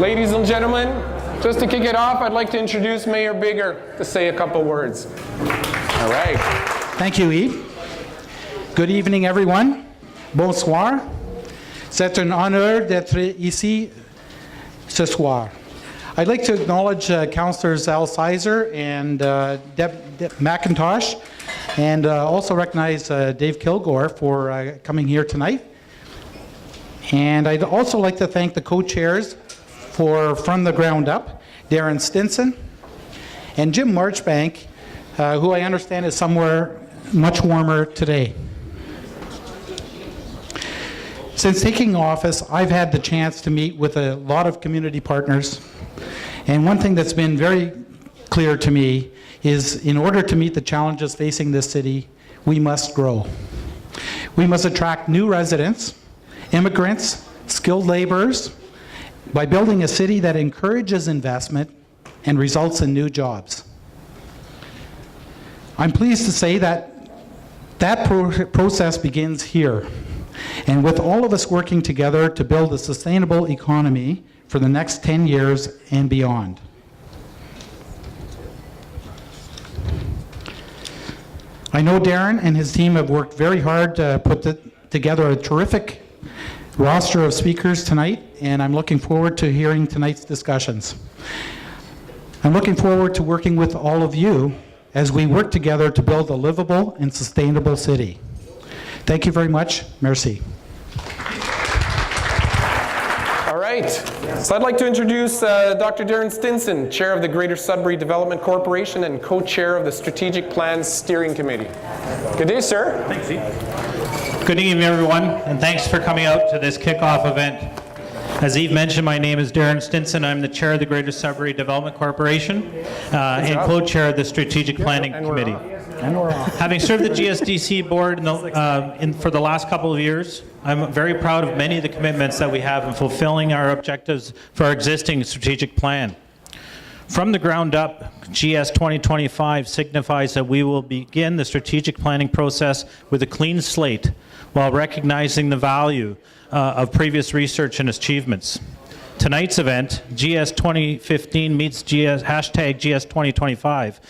Ladies and gentlemen, just to kick it off, I'd like to introduce Mayor Bigger to say a couple words. All right. Thank you, Yves. Good evening, everyone. Bonsoir. C'est un honneur d'être ici ce soir. I'd like to acknowledge Councillors Al Sizer and Deb McIntosh, and also recognize Dave Kilgore for coming here tonight. And I'd also like to thank the co-chairs for From the Ground Up, Darren Stinson, and Jim Marchbank, who I understand is somewhere much warmer today. Since taking office, I've had the chance to meet with a lot of community partners, and one thing that's been very clear to me is in order to meet the challenges facing this city, we must grow. We must attract new residents, immigrants, skilled laborers, by building a city that encourages investment and results in new jobs. I'm pleased to say that process begins here, and with all of us working together to build a sustainable economy for the next 10 years and beyond. I know Darren and his team have worked very hard to put together a terrific roster of speakers tonight, and I'm looking forward to hearing tonight's discussions. I'm looking forward to working with all of you as we work together to build a livable and sustainable city. Thank you very much. Merci. All right. So I'd like to introduce Dr. Darren Stinson, Chair of the Greater Sudbury Development Corporation and Co-Chair of the Strategic Plans Steering Committee. Good day, sir. Thanks, Yves. Good evening, everyone, and thanks for coming out to this kickoff event. As Yves mentioned, my name is Darren Stinson. I'm the Chair of the Greater Sudbury Development Corporation and Co-Chair of the Strategic Planning Committee. Having served the GSDC board for the last couple of years, I'm very proud of many of the commitments that we have in fulfilling our objectives for our existing strategic plan. From the ground up, gs2025 signifies that we will begin the strategic planning process with a clean slate while recognizing the value of previous research and achievements. Tonight's event, gs2015 meets hashtag gs2025,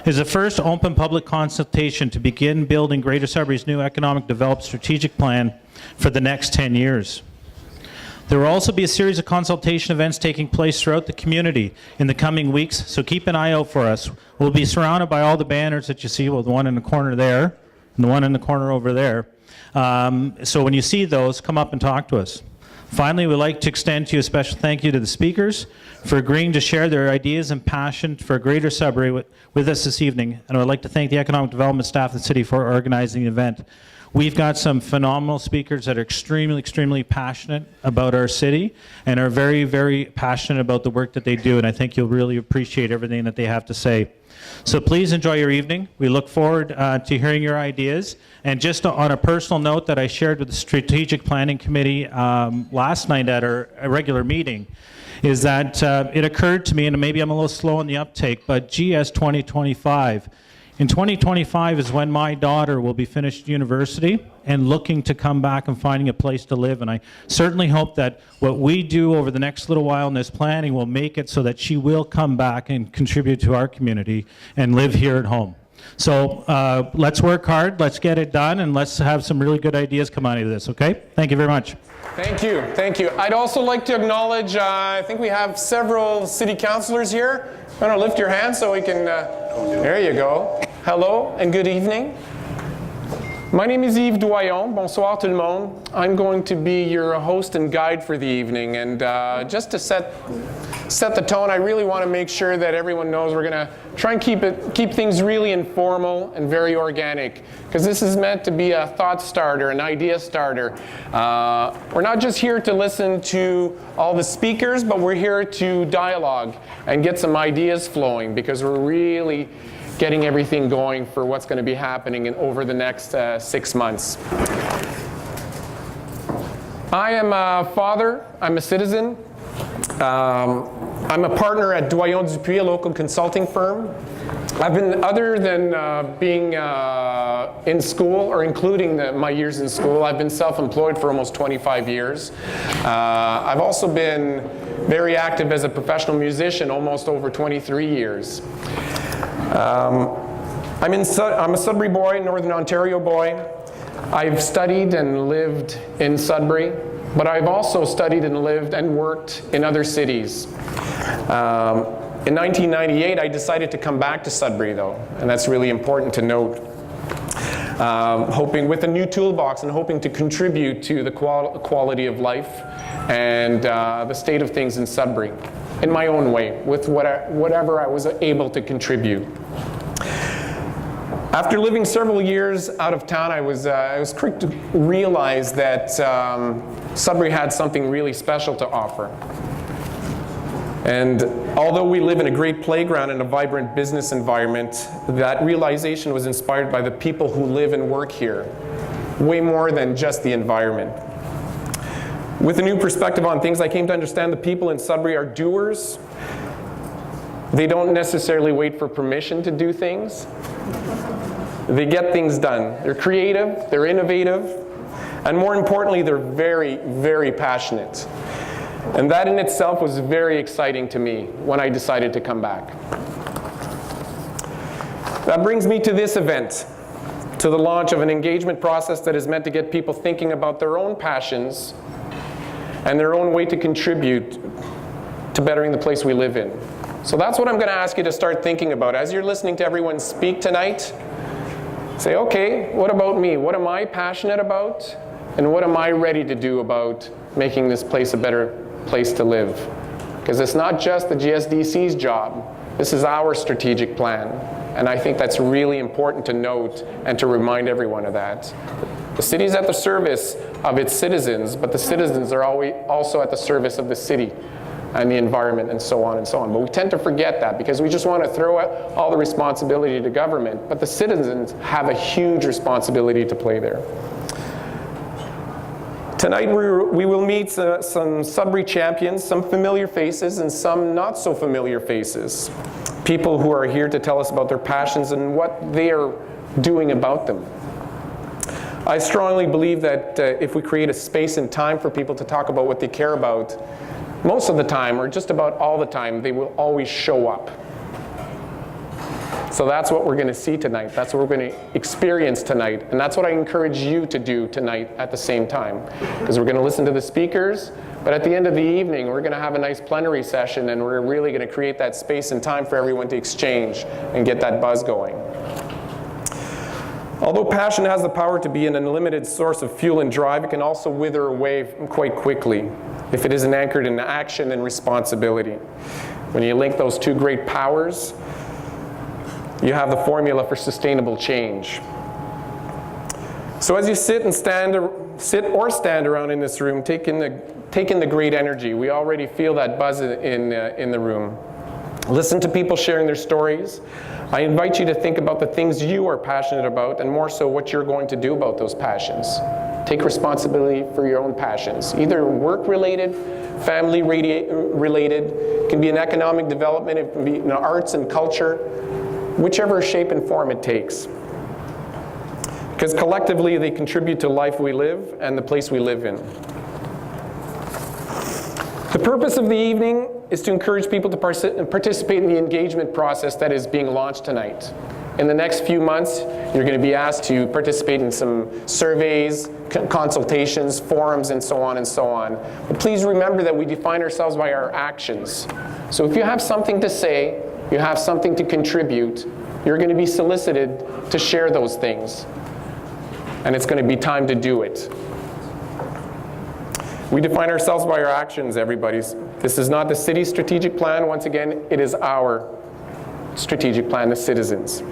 is the first open public consultation to begin building Greater Sudbury's new economic development strategic plan for the next 10 years. There will also be a series of consultation events taking place throughout the community in the coming weeks, so keep an eye out for us. We'll be surrounded by all the banners that you see, well, the one in the corner there, and the one in the corner over there. So when you see those, come up and talk to us. Finally, we'd like to extend to you a special thank you to the speakers for agreeing to share their ideas and passion for Greater Sudbury with us this evening. And I would like to thank the Economic Development staff of the city for organizing the event. We've got some phenomenal speakers that are extremely passionate about our city and are very passionate about the work that they do, and I think you'll really appreciate everything that they have to say. So please enjoy your evening. We look forward to hearing your ideas. And just on a personal note that I shared with the Strategic Planning Committee last night at our regular meeting, is that it occurred to me, and maybe I'm a little slow on the uptake, but GS2025, in 2025 is when my daughter will be finished university and looking to come back and finding a place to live. And I certainly hope that what we do over the next little while in this planning will make it so that she will come back and contribute to our community and live here at home. So let's work hard, let's get it done, and let's have some really good ideas come out of this, okay? Thank you very much. Thank you, thank you. I'd also like to acknowledge, I think we have several city councillors here. I'm going to lift your hand so we can, there you go. Hello and good evening. My name is Yves Doyon. Bonsoir tout le monde. I'm going to be your host and guide for the evening, and just to set the tone, I really want to make sure that everyone knows we're going to try and keep things really informal and very organic, because this is meant to be a thought starter, an idea starter. We're not just here to listen to all the speakers, but we're here to dialogue and get some ideas flowing, because we're really getting everything going for what's going to be happening over the next 6 months. I am a father, I'm a citizen, I'm a partner at Doyon Dupuis, a local consulting firm. I've been, other than being in school, or including my years in school, I've been self-employed for almost 25 years. I've also been very active as a professional musician, almost over 23 years. I'm a Sudbury boy, Northern Ontario boy. I've studied and lived in Sudbury, but I've also studied and lived and worked in other cities. In 1998, I decided to come back to Sudbury, though, and that's really important to note. Hoping with a new toolbox and hoping to contribute to the quality of life and the state of things in Sudbury in my own way, with whatever I was able to contribute. After living several years out of town, I was quick to realize that Sudbury had something really special to offer. And although we live in a great playground and a vibrant business environment, that realization was inspired by the people who live and work here, way more than just the environment. With a new perspective on things, I came to understand the people in Sudbury are doers. They don't necessarily wait for permission to do things. They get things done. They're creative, they're innovative, and more importantly, they're very, very passionate. And that in itself was very exciting to me when I decided to come back. That brings me to this event, to the launch of an engagement process that is meant to get people thinking about their own passions and their own way to contribute to bettering the place we live in. So that's what I'm going to ask you to start thinking about. As you're listening to everyone speak tonight, say, okay, what about me? What am I passionate about? And what am I ready to do about making this place a better place to live? Because it's not just the GSDC's job. This is our strategic plan. And I think that's really important to note and to remind everyone of that. The city is at the service of its citizens, but the citizens are always also at the service of the city and the environment and so on and so on. But we tend to forget that because we just want to throw all the responsibility to government, but the citizens have a huge responsibility to play there. Tonight we will meet some Sudbury champions, some familiar faces and some not so familiar faces. People who are here to tell us about their passions and what they are doing about them. I strongly believe that if we create a space and time for people to talk about what they care about, most of the time, or just about all the time, they will always show up. So that's what we're going to see tonight. That's what we're going to experience tonight. And that's what I encourage you to do tonight at the same time. Because we're going to listen to the speakers, but at the end of the evening, we're going to have a nice plenary session, and we're really going to create that space and time for everyone to exchange and get that buzz going. Although passion has the power to be an unlimited source of fuel and drive, it can also wither away quite quickly if it isn't anchored in action and responsibility. When you link those two great powers, you have the formula for sustainable change. So as you sit or stand around in this room, take in the great energy. We already feel that buzz in the room. Listen to people sharing their stories. I invite you to think about the things you are passionate about, and more so what you're going to do about those passions. Take responsibility for your own passions, either work-related, family-related, it can be in economic development, it can be in arts and culture, whichever shape and form it takes. Because collectively they contribute to life we live and the place we live in. The purpose of the evening is to encourage people to participate in the engagement process that is being launched tonight. In the next few months, you're going to be asked to participate in some surveys, consultations, forums, and so on and so on. But please remember that we define ourselves by our actions. So if you have something to say, you have something to contribute, you're going to be solicited to share those things. And it's going to be time to do it. We define ourselves by our actions, everybody. This is not the city's strategic plan. Once again, it is our strategic plan, the citizens.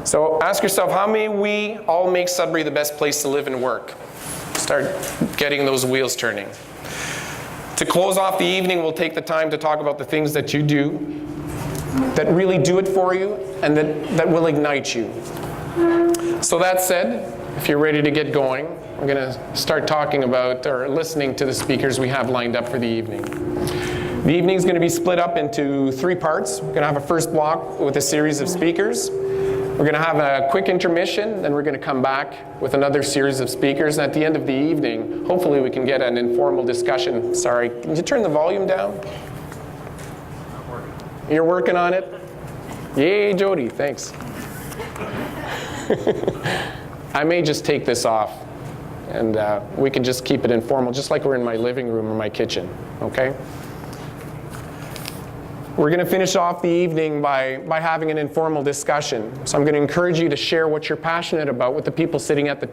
So ask yourself, how may we all make Sudbury the best place to live and work? Start getting those wheels turning. To close off the evening, we'll take the time to talk about the things that you do that really do it for you and that will ignite you. So that said, if you're ready to get going, we're going to start talking about or listening to the speakers we have lined up for the evening. The evening is going to be split up into 3 parts. We're going to have a first block with a series of speakers. We're going to have a quick intermission, then we're going to come back with another series of speakers. And at the end of the evening, hopefully we can get an informal discussion. Sorry, can you turn the volume down? You're working on it? Yay, Jody, thanks. I may just take this off, and we can just keep it informal, just like we're in my living room or my kitchen, okay? We're going to finish off the evening by having an informal discussion. So I'm going to encourage you to share what you're passionate about with the people sitting at the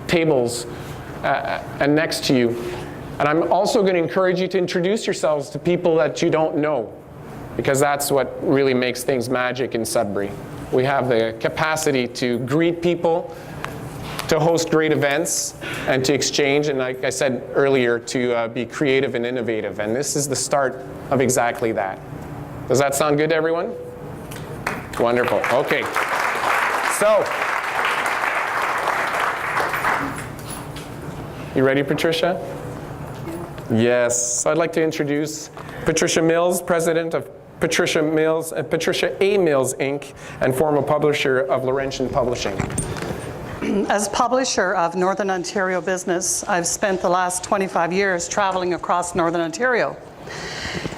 tables and next to you. And I'm also going to encourage you to introduce yourselves to people that you don't know, because that's what really makes things magic in Sudbury. We have the capacity to greet people, to host great events, and to exchange, and like I said earlier, to be creative and innovative. And this is the start of exactly that. Does that sound good to everyone? Wonderful. Okay. So, you ready, Patricia? Yes. So I'd like to introduce Patricia Mills, president of Patricia A. Mills, Inc., and former publisher of Laurentian Publishing. As publisher of Northern Ontario Business, I've spent the last 25 years traveling across Northern Ontario.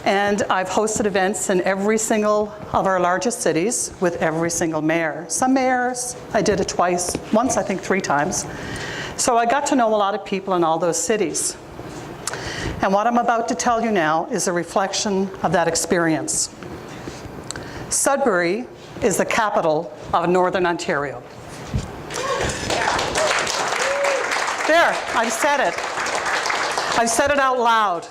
And I've hosted events in every single of our largest cities with every single mayor. Some mayors, I did it twice, once I think 3 times. So I got to know a lot of people in all those cities. And what I'm about to tell you now is a reflection of that experience. Sudbury is the capital of Northern Ontario. There, I've said it. I've said it out loud.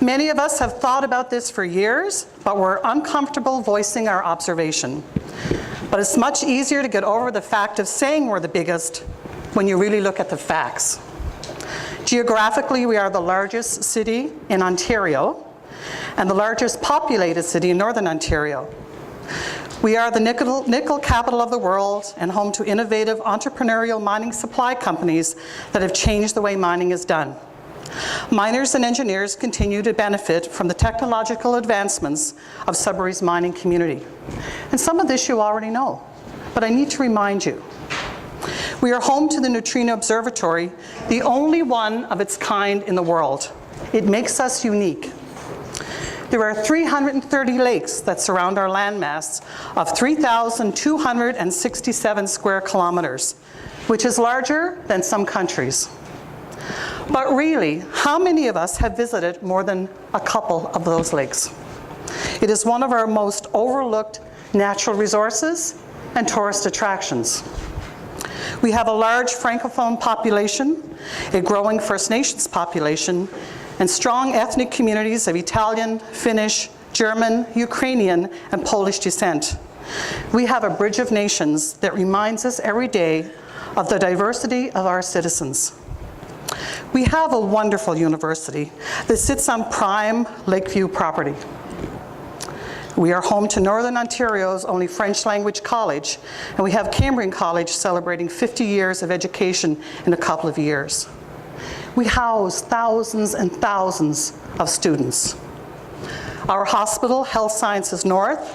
Many of us have thought about this for years, but we're uncomfortable voicing our observation. But it's much easier to get over the fact of saying we're the biggest when you really look at the facts. Geographically, we are the largest city in Ontario and the largest populated city in Northern Ontario. We are the nickel capital of the world and home to innovative entrepreneurial mining supply companies that have changed the way mining is done. Miners and engineers continue to benefit from the technological advancements of Sudbury's mining community. And some of this you already know, but I need to remind you. We are home to the Neutrino Observatory, the only one of its kind in the world. It makes us unique. There are 330 lakes that surround our landmass of 3,267 square kilometers, which is larger than some countries. But really, how many of us have visited more than a couple of those lakes? It is one of our most overlooked natural resources and tourist attractions. We have a large Francophone population, a growing First Nations population, and strong ethnic communities of Italian, Finnish, German, Ukrainian, and Polish descent. We have a bridge of nations that reminds us every day of the diversity of our citizens. We have a wonderful university that sits on prime Lakeview property. We are home to Northern Ontario's only French language college, and we have Cambrian College celebrating 50 years of education in a couple of years. We house thousands and thousands of students. Our hospital, Health Sciences North,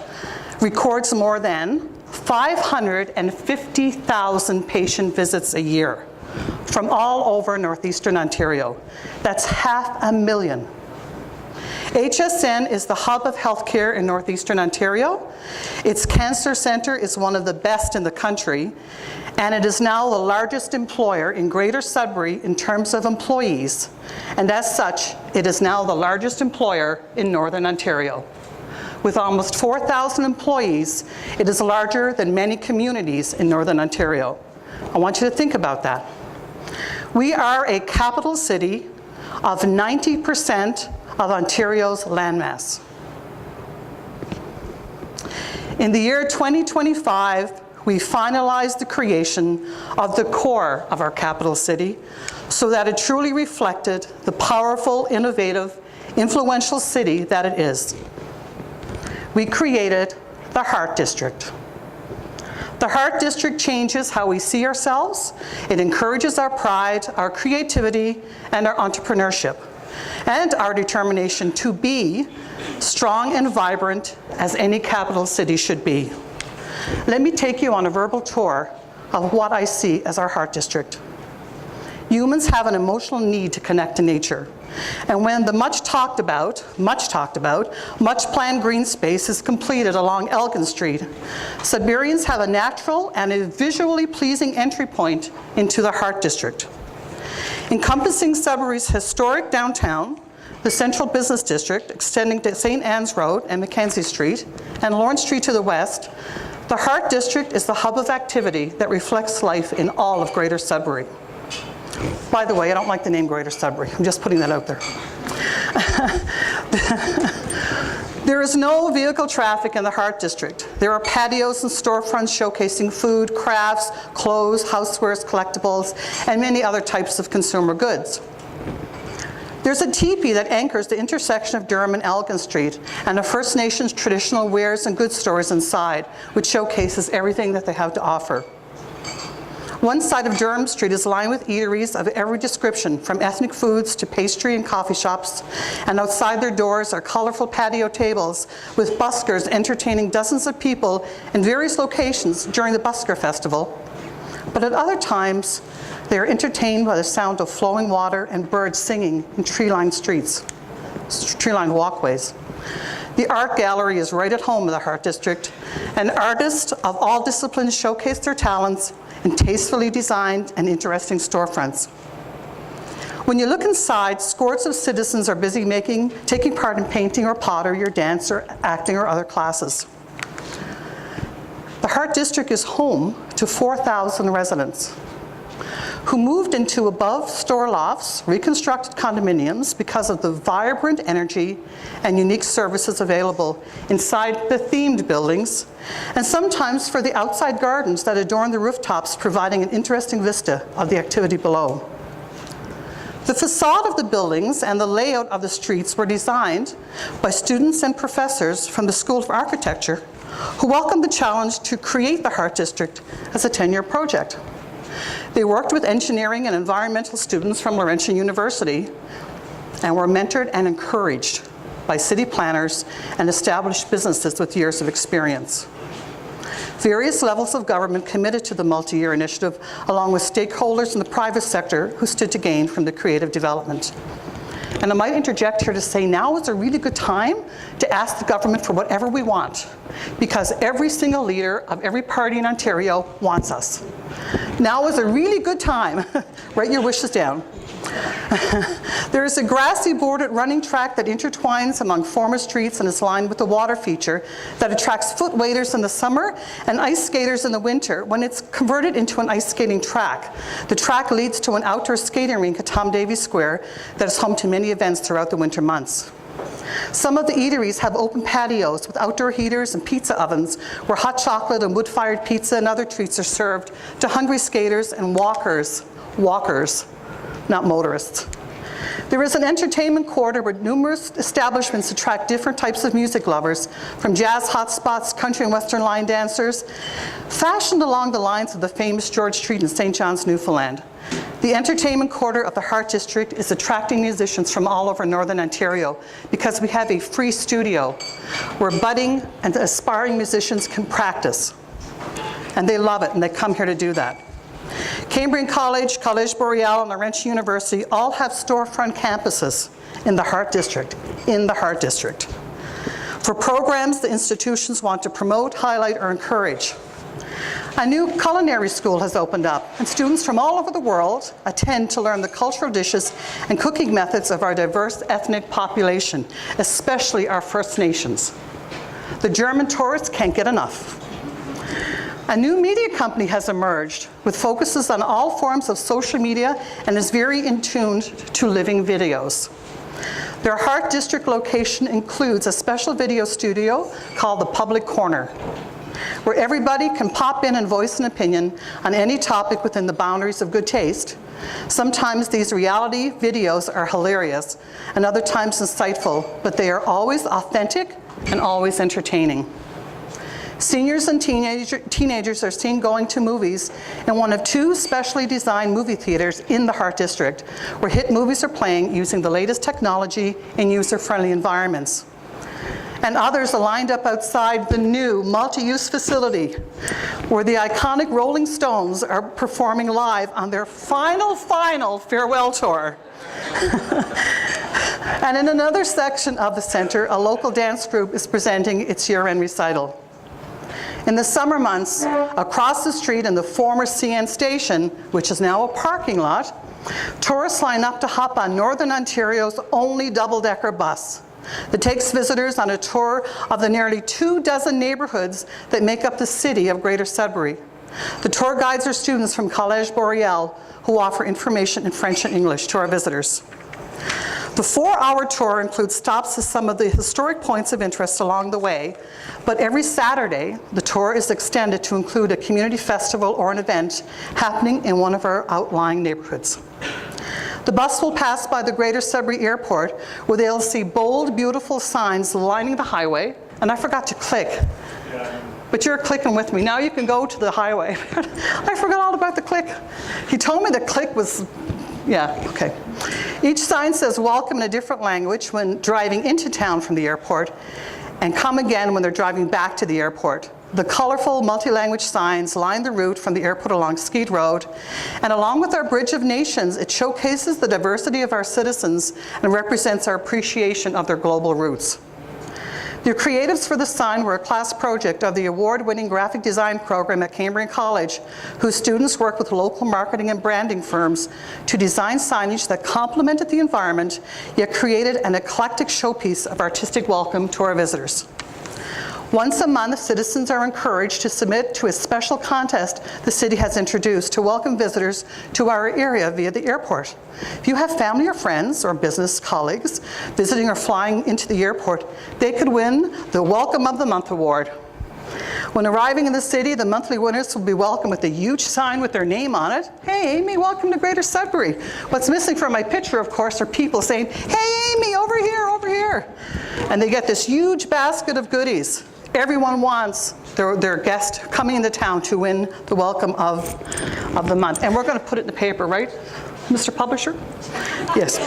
records more than 550,000 patient visits a year from all over northeastern Ontario. That's 500,000. HSN is the hub of healthcare in northeastern Ontario. Its cancer center is one of the best in the country, and it is now the largest employer in Greater Sudbury in terms of employees, and as such, it is now the largest employer in Northern Ontario. With almost 4,000 employees, it is larger than many communities in Northern Ontario. I want you to think about that. We are a capital city of 90% of Ontario's landmass. In the year 2025, we finalized the creation of the core of our capital city so that it truly reflected the powerful, innovative, influential city that it is. We created the Heart District. The Heart District changes how we see ourselves. It encourages our pride, our creativity, and our entrepreneurship, and our determination to be strong and vibrant as any capital city should be. let me take you on a verbal tour of what I see as our Heart District. Humans have an emotional need to connect to nature. And when the much talked about, much planned green space is completed along Elgin Street, Sudburyans have a natural and a visually pleasing entry point into the Heart District. Encompassing Sudbury's historic downtown, the Central Business District extending to St. Anne's Road and Mackenzie Street, and Lawrence Street to the west, the Heart District is the hub of activity that reflects life in all of Greater Sudbury. By the way, I don't like the name Greater Sudbury. I'm just putting that out there. There is no vehicle traffic in the Heart District. There are patios and storefronts showcasing food, crafts, clothes, housewares, collectibles, and many other types of consumer goods. There's a teepee that anchors the intersection of Durham and Elgin Street, and a First Nations traditional wares and goods stores inside, which showcases everything that they have to offer. One side of Durham Street is lined with eateries of every description, from ethnic foods to pastry and coffee shops, and outside their doors are colorful patio tables with buskers entertaining dozens of people in various locations during the Busker Festival. But at other times, they are entertained by the sound of flowing water and birds singing in tree-lined streets, tree-lined walkways. The art gallery is right at home in the Heart District, and artists of all disciplines showcase their talents in tastefully designed and interesting storefronts. When you look inside, scores of citizens are busy taking part in painting or pottery or dance or acting or other classes. The Heart District is home to 4,000 residents who moved into above-store lofts, reconstructed condominiums because of the vibrant energy and unique services available inside the themed buildings, and sometimes for the outside gardens that adorn the rooftops, providing an interesting vista of the activity below. The facade of the buildings and the layout of the streets were designed by students and professors from the School of Architecture who welcomed the challenge to create the Heart District as a 10-year project. They worked with engineering and environmental students from Laurentian University and were mentored and encouraged by city planners and established businesses with years of experience. Various levels of government committed to the multi-year initiative, along with stakeholders in the private sector who stood to gain from the creative development. And I might interject here to say now is a really good time to ask the government for whatever we want, because every single leader of every party in Ontario wants us. Now is a really good time. Write your wishes down. There is a grassy bordered running track that intertwines among former streets and is lined with a water feature that attracts foot waders in the summer and ice skaters in the winter when it's converted into an ice skating track. The track leads to an outdoor skating rink at Tom Davies Square that is home to many events throughout the winter months. Some of the eateries have open patios with outdoor heaters and pizza ovens where hot chocolate and wood-fired pizza and other treats are served to hungry skaters and walkers, not motorists. There is an entertainment quarter where numerous establishments attract different types of music lovers, from jazz hotspots, country and western line dancers, fashioned along the lines of the famous George Street in St. John's, Newfoundland. The entertainment quarter of the Heart District is attracting musicians from all over Northern Ontario because we have a free studio where budding and aspiring musicians can practice. And they love it, and they come here to do that. Cambrian College, College Boreal, and Laurentian University all have storefront campuses in the Heart District, for programs the institutions want to promote, highlight, or encourage. A new culinary school has opened up, and students from all over the world attend to learn the cultural dishes and cooking methods of our diverse ethnic population, especially our First Nations. The German tourists can't get enough. A new media company has emerged with focuses on all forms of social media and is very in tune to living videos. Their Heart District location includes a special video studio called The Public Corner, where everybody can pop in and voice an opinion on any topic within the boundaries of good taste. Sometimes these reality videos are hilarious and other times insightful, but they are always authentic and always entertaining. Seniors and teenagers are seen going to movies in one of two specially designed movie theaters in the Heart District, where hit movies are playing using the latest technology in user-friendly environments. and others are lined up outside the new multi-use facility where the iconic Rolling Stones are performing live on their final farewell tour. And in another section of the center, a local dance group is presenting its year-end recital. In the summer months, across the street in the former CN station, which is now a parking lot, tourists line up to hop on Northern Ontario's only double-decker bus that takes visitors on a tour of the nearly 24 neighborhoods that make up the city of Greater Sudbury. The tour guides are students from Collège Boreal who offer information in French and English to our visitors. The 4-hour tour includes stops at some of the historic points of interest along the way, but every Saturday, the tour is extended to include a community festival or an event happening in one of our outlying neighborhoods. The bus will pass by the Greater Sudbury Airport, where they'll see bold, beautiful signs lining the highway, and I forgot to click. But you're clicking with me. Now you can go to the highway. I forgot all about the click. He told me the click was, yeah, okay. Each sign says welcome in a different language when driving into town from the airport, and come again when they're driving back to the airport. The colorful multi-language signs line the route from the airport along Skeet Road, and along with our Bridge of Nations, it showcases the diversity of our citizens and represents our appreciation of their global roots. The creatives for the sign were a class project of the award-winning graphic design program at Cambrian College, whose students worked with local marketing and branding firms to design signage that complemented the environment, yet created an eclectic showpiece of artistic welcome to our visitors. Once a month, citizens are encouraged to submit to a special contest the city has introduced to welcome visitors to our area via the airport. If you have family or friends or business colleagues visiting or flying into the airport, they could win the Welcome of the Month award. When arriving in the city, the monthly winners will be welcomed with a huge sign with their name on it. Hey, Amy, welcome to Greater Sudbury. What's missing from my picture, of course, are people saying, hey, Amy, over here, over here. And they get this huge basket of goodies. Everyone wants their guest coming into town to win the Welcome of the Month. And we're going to put it in the paper, right, Mr. Publisher? Yes.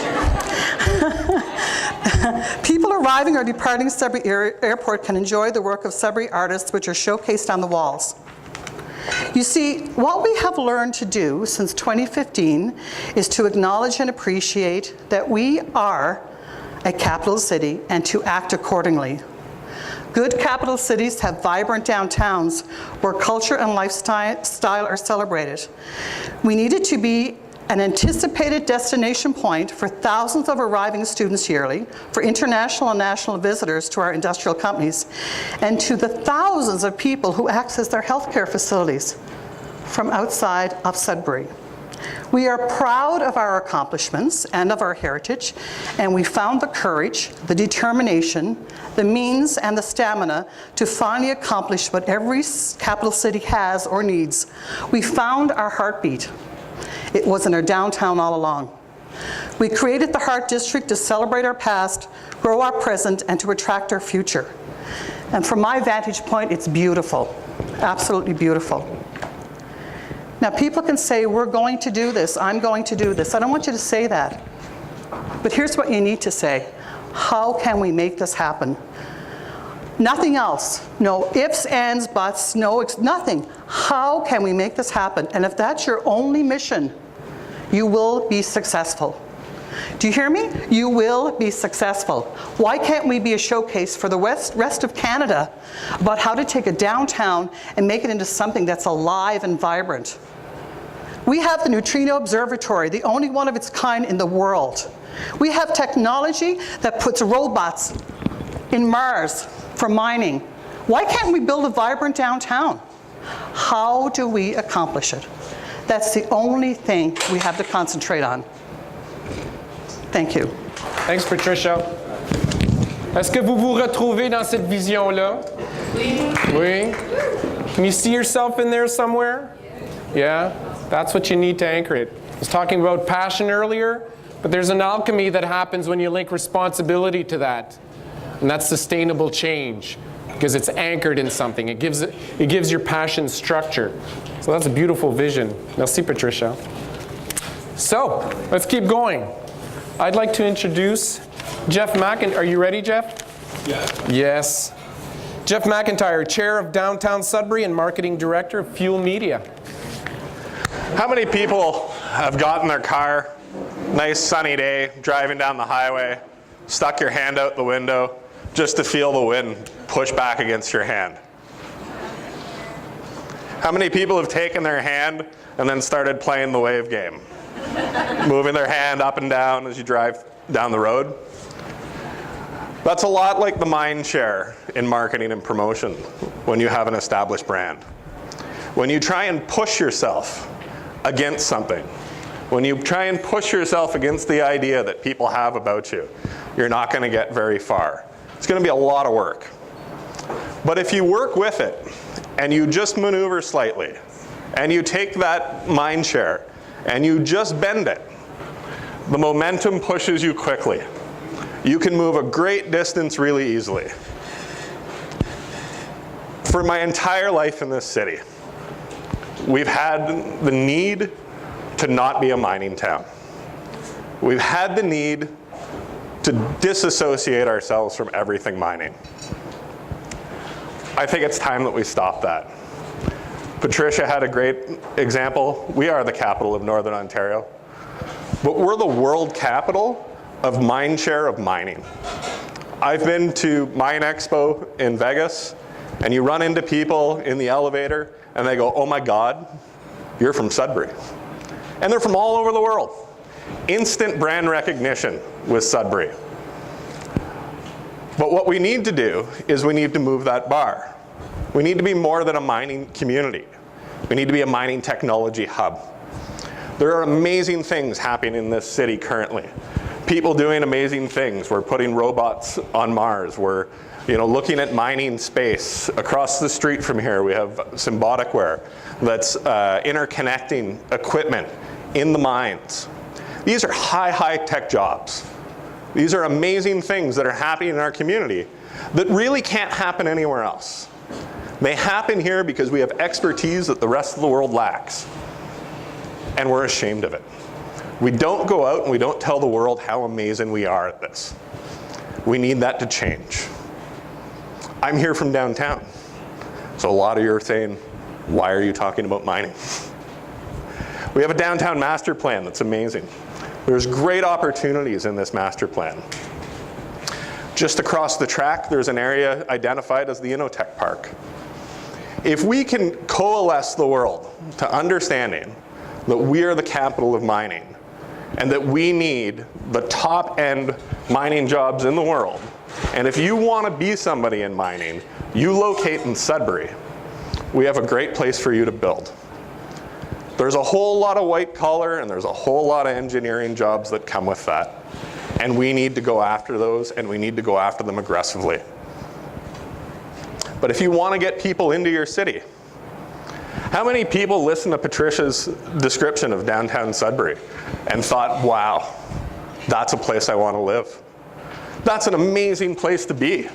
People arriving or departing Sudbury Airport can enjoy the work of Sudbury artists, which are showcased on the walls. You see, what we have learned to do since 2015 is to acknowledge and appreciate that we are a capital city and to act accordingly. Good capital cities have vibrant downtowns where culture and lifestyle are celebrated. We need it to be an anticipated destination point for thousands of arriving students yearly, for international and national visitors to our industrial companies, and to the thousands of people who access their healthcare facilities from outside of Sudbury. We are proud of our accomplishments and of our heritage, and we found the courage, the determination, the means, and the stamina to finally accomplish what every capital city has or needs. We found our heartbeat. It was in our downtown all along. We created the Heart District to celebrate our past, grow our present, and to attract our future. And from my vantage point, it's beautiful, absolutely beautiful. Now, people can say, we're going to do this, I'm going to do this. I don't want you to say that. But here's what you need to say. How can we make this happen? Nothing else. No ifs, ands, buts, nothing. How can we make this happen? And if that's your only mission, you will be successful. Do you hear me? You will be successful. Why can't we be a showcase for the rest of Canada about how to take a downtown and make it into something that's alive and vibrant? We have the Neutrino Observatory, the only one of its kind in the world. We have technology that puts robots in Mars for mining. Why can't we build a vibrant downtown? How do we accomplish it? That's the only thing we have to concentrate on. Thank you. Thanks, Patricia. Est-ce que vous vous retrouvez dans cette vision-là? Oui. Oui. Can you see yourself in there somewhere? Yeah? That's what you need to anchor it. I was talking about passion earlier, but there's an alchemy that happens when you link responsibility to that. And that's sustainable change, because it's anchored in something. It gives your passion structure. So that's a beautiful vision. Merci, Patricia. So, let's keep going. I'd like to introduce Jeff Macken. Are you ready, Jeff? Yes. Jeff McIntyre, Chair of Downtown Sudbury and Marketing Director of Fuel Media. How many people have got in their car, nice sunny day, driving down the highway, stuck your hand out the window just to feel the wind push back against your hand? How many people have taken their hand and then started playing the wave game? Moving their hand up and down as you drive down the road? That's a lot like the mind share in marketing and promotion when you have an established brand. When you try and push yourself against something, when you try and push yourself against the idea that people have about you, you're not going to get very far. It's going to be a lot of work. But if you work with it, and you just maneuver slightly, and you take that mind share, and you just bend it, the momentum pushes you quickly. You can move a great distance really easily. For my entire life in this city, we've had the need to not be a mining town. We've had the need to disassociate ourselves from everything mining. I think it's time that we stop that. Patricia had a great example. We are the capital of Northern Ontario, but we're the world capital of mind share of mining. I've been to Mine Expo in Vegas, and you run into people in the elevator, and they go, "Oh my God, you're from Sudbury." And they're from all over the world. Instant brand recognition with Sudbury. But what we need to do is we need to move that bar. We need to be more than a mining community. We need to be a mining technology hub. There are amazing things happening in this city currently. People doing amazing things. We're putting robots on Mars. We're looking at mining space. Across the street from here, we have Symboticware that's interconnecting equipment in the mines. These are high tech jobs. These are amazing things that are happening in our community that really can't happen anywhere else. They happen here because we have expertise that the rest of the world lacks. And we're ashamed of it. We don't go out and we don't tell the world how amazing we are at this. We need that to change. I'm here from downtown. So a lot of you are saying, why are you talking about mining? We have a downtown master plan that's amazing. There's great opportunities in this master plan. Just across the track, there's an area identified as the Innotech Park. If we can coalesce the world to understanding that we are the capital of mining and that we need the top-end mining jobs in the world, and if you want to be somebody in mining, you locate in Sudbury, we have a great place for you to build. There's a whole lot of white collar and there's a whole lot of engineering jobs that come with that. And we need to go after those, and we need to go after them aggressively. But if you want to get people into your city, how many people listened to Patricia's description of downtown Sudbury and thought, wow, that's a place I want to live? That's an amazing place to be.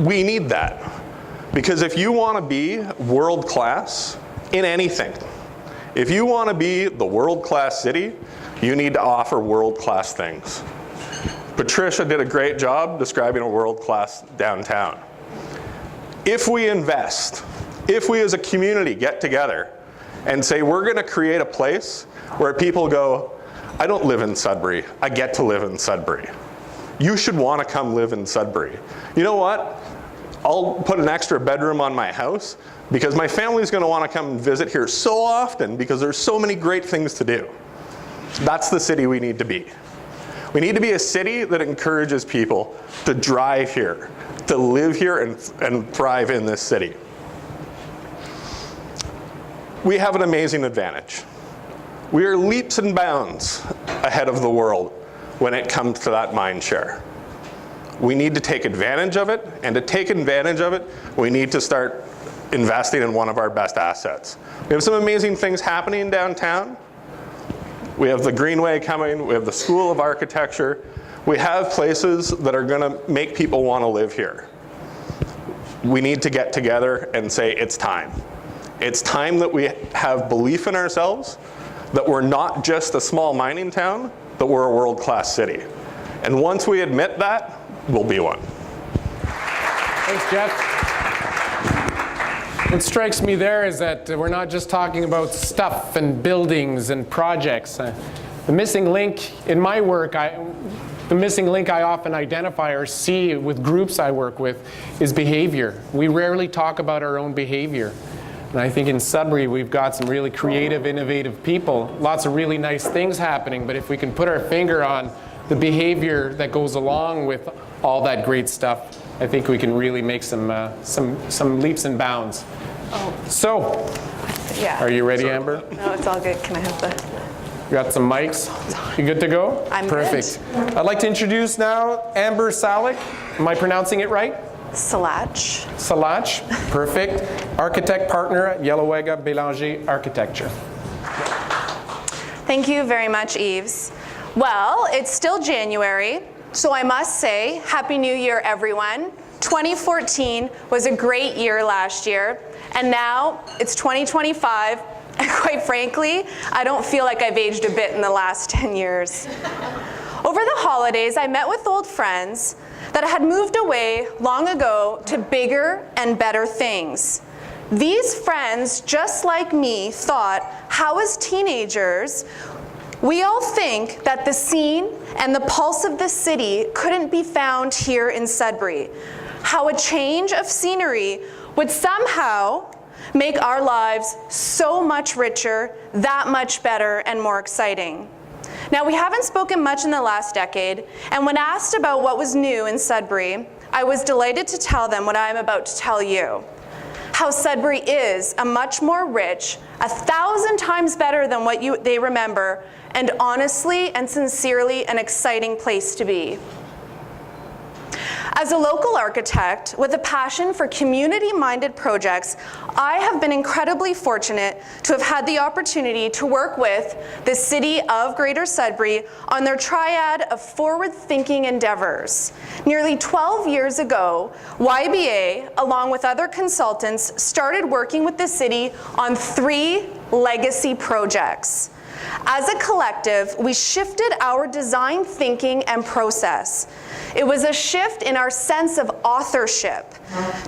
We need that. Because if you want to be world class in anything, if you want to be the world class city, you need to offer world class things. Patricia did a great job describing a world class downtown. If we invest, if we as a community get together and say we're going to create a place where people go, I don't live in Sudbury, I get to live in Sudbury. You should want to come live in Sudbury. You know what? I'll put an extra bedroom on my house because my family's going to want to come and visit here so often because there's so many great things to do. That's the city we need to be. We need to be a city that encourages people to drive here, to live here and thrive in this city. We have an amazing advantage. We are leaps and bounds ahead of the world when it comes to that mind share. We need to take advantage of it, and to take advantage of it, we need to start investing in one of our best assets. We have some amazing things happening downtown. We have the Greenway coming, we have the School of Architecture. We have places that are going to make people want to live here. We need to get together and say it's time. It's time that we have belief in ourselves, that we're not just a small mining town, that we're a world-class city. And once we admit that, we'll be one. Thanks, Jeff. What strikes me there is that we're not just talking about stuff and buildings and projects. The missing link in my work, the missing link I often identify or see with groups I work with is behavior. We rarely talk about our own behavior. And I think in Sudbury we've got some really creative, innovative people, lots of really nice things happening, but if we can put our finger on the behavior that goes along with all that great stuff, I think we can really make some leaps and bounds. So, Yeah. are you ready, Amber? No, it's all good. Can I have the... You got some mics? You good to go? I'm Perfect. I'd like to introduce now Amber Salick. Am I pronouncing it right? Salach. Salach, perfect. Architect partner at Yellowega Bélanger Architecture. Thank you very much, Yves. Well, it's still January, so I must say, Happy New Year, everyone. 2014 was a great year last year, and now it's 2025, and quite frankly, I don't feel like I've aged a bit in the last 10 years. Over the holidays, I met with old friends that had moved away long ago to bigger and better things. These friends, just like me, thought, how as teenagers, we all think that the scene and the pulse of the city couldn't be found here in Sudbury. How a change of scenery would somehow make our lives so much richer, that much better, and more exciting. Now, we haven't spoken much in the last decade, and when asked about what was new in Sudbury, I was delighted to tell them what I am about to tell you. How Sudbury is a much more rich, 1,000 times better than what they remember, and honestly and sincerely an exciting place to be. As a local architect with a passion for community-minded projects, I have been incredibly fortunate to have had the opportunity to work with the City of Greater Sudbury on their triad of forward-thinking endeavors. Nearly 12 years ago, YBA, along with other consultants, started working with the city on 3 legacy projects. As a collective, we shifted our design thinking and process. It was a shift in our sense of authorship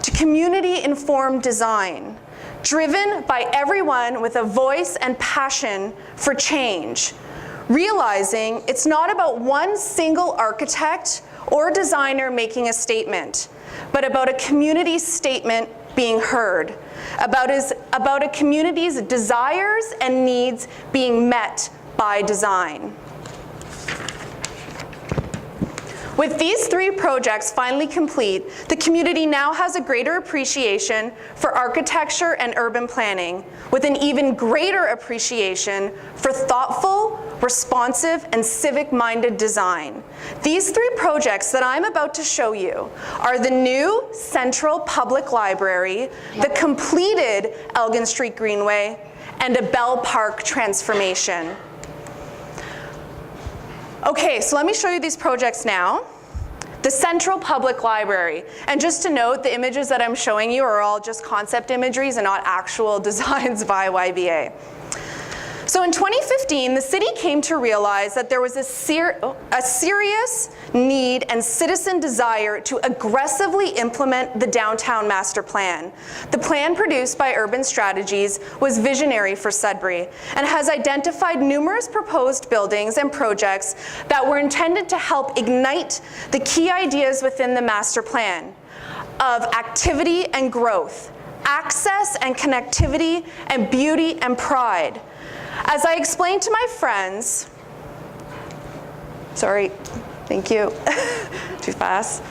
to community-informed design, driven by everyone with a voice and passion for change, realizing it's not about one single architect or designer making a statement, but about a community statement being heard, about a community's desires and needs being met by design. With these 3 projects finally complete, the community now has a greater appreciation for architecture and urban planning, with an even greater appreciation for thoughtful, responsive, and civic-minded design. These 3 projects that I'm about to show you are the new Central Public Library, the completed Elgin Street Greenway, and a Bell Park transformation. Okay, so let me show you these projects now. The Central Public Library. And just to note, the images that I'm showing you are all just concept imageries and not actual designs by YBA. So in 2015, the city came to realize that there was a serious need and citizen desire to aggressively implement the downtown master plan. The plan produced by Urban Strategies was visionary for Sudbury and has identified numerous proposed buildings and projects that were intended to help ignite the key ideas within the master plan of activity and growth, access and connectivity, and beauty and pride. As I explained to my friends, sorry, thank you, too fast.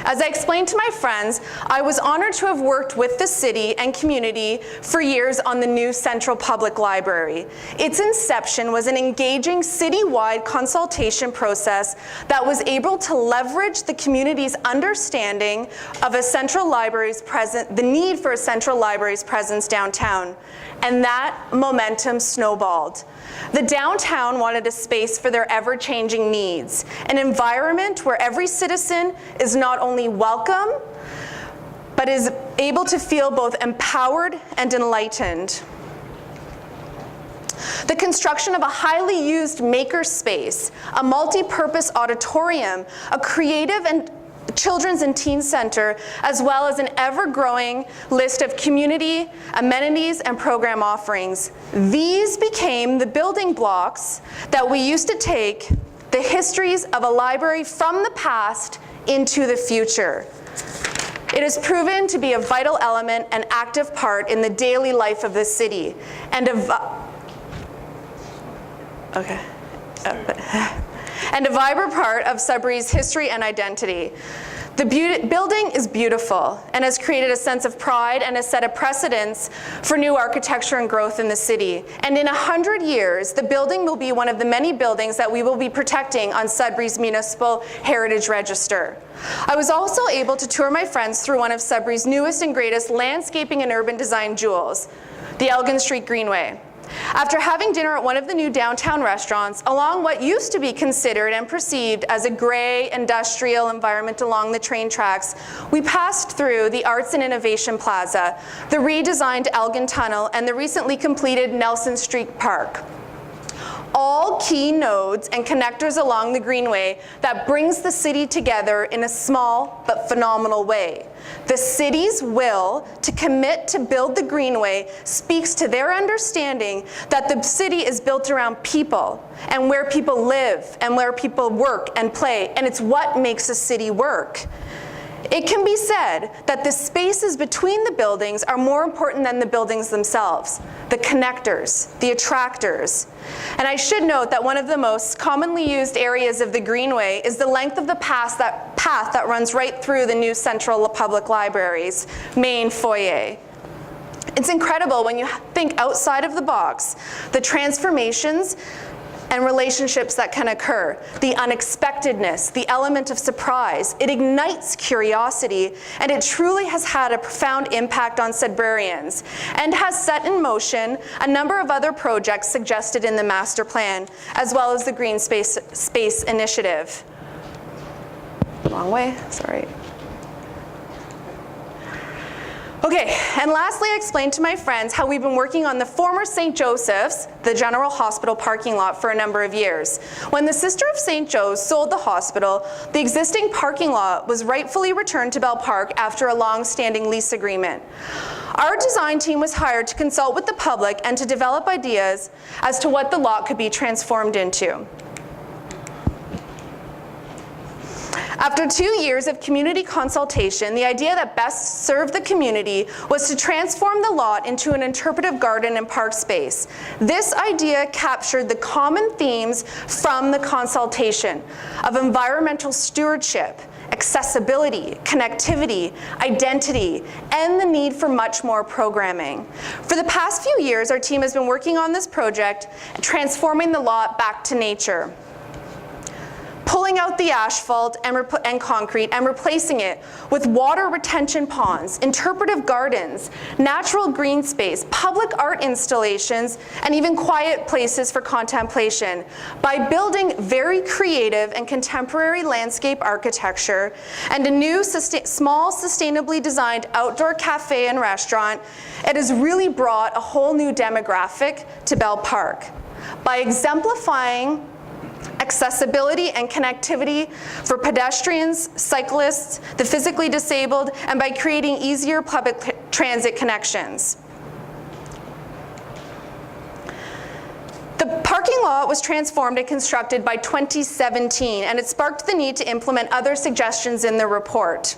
As I explained to my friends, I was honored to have worked with the city and community for years on the new Central Public Library. Its inception was an engaging citywide consultation process that was able to leverage the community's understanding of a central library's the need for a central library's presence downtown. And that momentum snowballed. The downtown wanted a space for their ever-changing needs, an environment where every citizen is not only welcome, but is able to feel both empowered and enlightened. the construction of a highly used maker space, a multi-purpose auditorium, a creative and children's and teen center, as well as an ever-growing list of community amenities and program offerings. These became the building blocks that we used to take the histories of a library from the past into the future. It has proven to be a vital element and active part in the daily life of the city, and a vibrant part of Sudbury's history and identity. The building is beautiful and has created a sense of pride and has set a precedence for new architecture and growth in the city. And in 100 years, the building will be one of the many buildings that we will be protecting on Sudbury's Municipal Heritage Register. I was also able to tour my friends through one of Sudbury's newest and greatest landscaping and urban design jewels, the Elgin Street Greenway. After having dinner at one of the new downtown restaurants, along what used to be considered and perceived as a gray industrial environment along the train tracks, we passed through the Arts and Innovation Plaza, the redesigned Elgin Tunnel, and the recently completed Nelson Street Park. All key nodes and connectors along the Greenway that brings the city together in a small but phenomenal way. The city's will to commit to build the Greenway speaks to their understanding that the city is built around people and where people live and where people work and play, and it's what makes a city work. It can be said that the spaces between the buildings are more important than the buildings themselves, the connectors, the attractors. And I should note that one of the most commonly used areas of the Greenway is the length of the path that runs right through the new Central Public Library's main foyer. It's incredible when you think outside of the box, the transformations and relationships that can occur, the unexpectedness, the element of surprise. It ignites curiosity, and it truly has had a profound impact on Sudburyans and has set in motion a number of other projects suggested in the master plan, as well as the Green Space Initiative. Wrong way, sorry. Okay, and lastly, I explained to my friends how we've been working on the former St. Joseph's, the General Hospital parking lot, for a number of years. When the Sister of St. Joe's sold the hospital, the existing parking lot was rightfully returned to Bell Park after a long-standing lease agreement. Our design team was hired to consult with the public and to develop ideas as to what the lot could be transformed into. After 2 years of community consultation, the idea that best served the community was to transform the lot into an interpretive garden and park space. This idea captured the common themes from the consultation of environmental stewardship, accessibility, connectivity, identity, and the need for much more programming. For the past few years, our team has been working on this project, transforming the lot back to nature, pulling out the asphalt and concrete and replacing it with water retention ponds, interpretive gardens, natural green space, public art installations, and even quiet places for contemplation. By building very creative and contemporary landscape architecture and a new small sustainably designed outdoor cafe and restaurant, it has really brought a whole new demographic to Bell Park. By exemplifying accessibility and connectivity for pedestrians, cyclists, the physically disabled, and by creating easier public transit connections. The parking lot was transformed and constructed by 2017, and it sparked the need to implement other suggestions in the report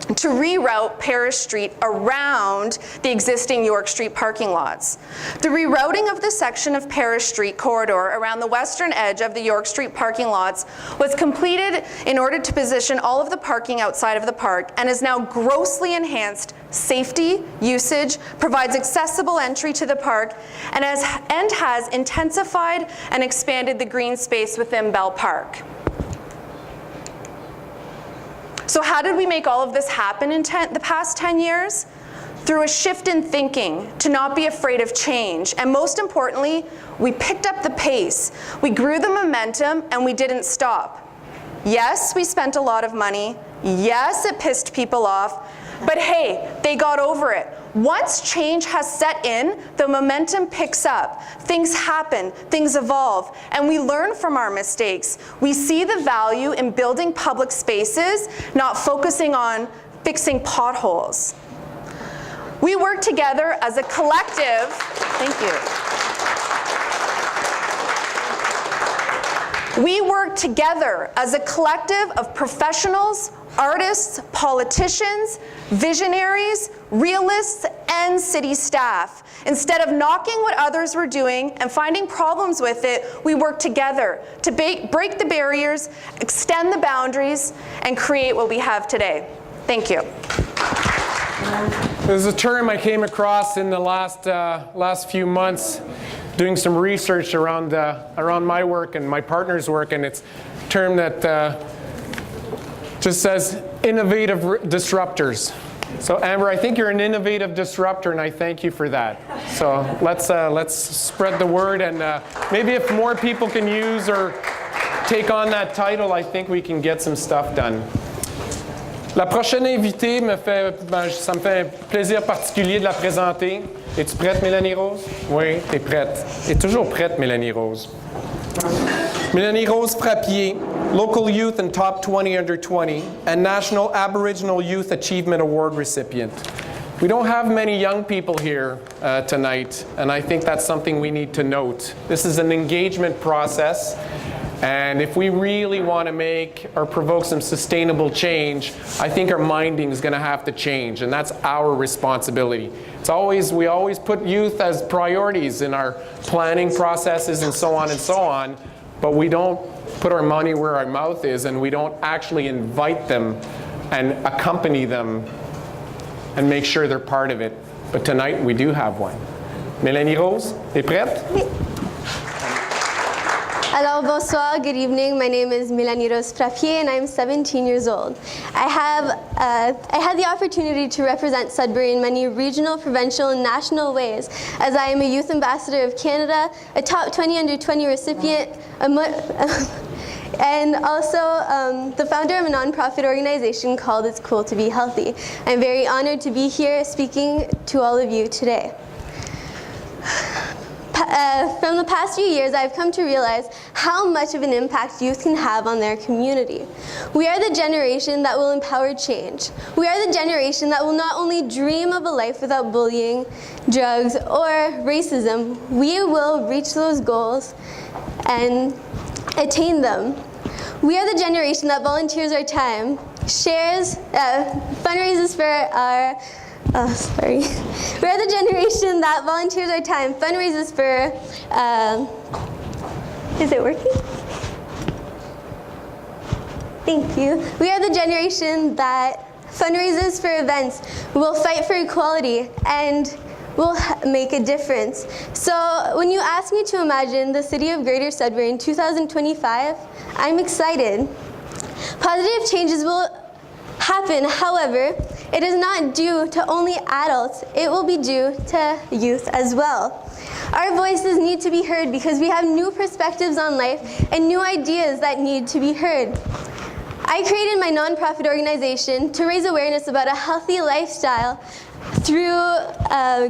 to reroute Parish Street around the existing York Street parking lots. The rerouting of the section of Parish Street corridor around the western edge of the York Street parking lots was completed in order to position all of the parking outside of the park and is now grossly enhanced safety, usage, provides accessible entry to the park, and has intensified and expanded the green space within Bell Park. So how did we make all of this happen in the past 10 years? Through a shift in thinking, to not be afraid of change. And most importantly, we picked up the pace. We grew the momentum and we didn't stop. Yes, we spent a lot of money. Yes, it pissed people off. But hey, they got over it. once change has set in, the momentum picks up. Things happen, things evolve, and we learn from our mistakes. We see the value in building public spaces, not focusing on fixing potholes. We work together as a collective. Thank you. We work together as a collective of professionals, artists, politicians, visionaries, realists, and city staff. Instead of knocking what others were doing and finding problems with it, we work together to break the barriers, extend the boundaries, and create what we have today. Thank you. There's a term I came across in the last few months doing some research around my work and my partner's work, and it's a term that just says innovative disruptors. So Amber, I think you're an innovative disruptor, and I thank you for that. So let's spread the word, and maybe if more people can use or take on that title, I think we can get some stuff done. La prochaine invitée, ça me fait un plaisir particulier de la présenter. Es-tu prête, Mélanie Rose? Oui, t'es prête. T'es toujours prête, Mélanie Rose. Mélanie Rose Frappier, Local Youth and Top 20 Under 20, and National Aboriginal Youth Achievement Award recipient. We don't have many young people here tonight, and I think that's something we need to note. This is an engagement process. And if we really want to make or provoke some sustainable change, I think our minding is going to have to change, and that's our responsibility. We always put youth as priorities in our planning processes and so on, but we don't put our money where our mouth is, and we don't actually invite them and accompany them and make sure they're part of it. But tonight we do have one. Mélanie Rose, t'es prête? Alors, bonsoir, good evening. My name is Mélanie Rose Frappier, and I'm 17 years old. I had the opportunity to represent Sudbury in many regional, provincial, and national ways, as I am a Youth Ambassador of Canada, a Top 20 Under 20 recipient, and also the founder of a nonprofit organization called It's Cool to Be Healthy. I'm very honored to be here speaking to all of you today. From the past few years, I've come to realize how much of an impact youth can have on their community. We are the generation that will empower change. We are the generation that will not only dream of a life without bullying, drugs, or racism, we will reach those goals and attain them. We are the generation that volunteers our time, shares, fundraises for our We're the generation that volunteers our time, fundraises for, is it working? Thank you. We are the generation that fundraises for events, will fight for equality, and will make a difference. So when you ask me to imagine the city of Greater Sudbury in 2025, I'm excited. Positive changes will happen, however, it is not due to only adults, it will be due to youth as well. Our voices need to be heard because we have new perspectives on life and new ideas that need to be heard. I created my nonprofit organization to raise awareness about a healthy lifestyle through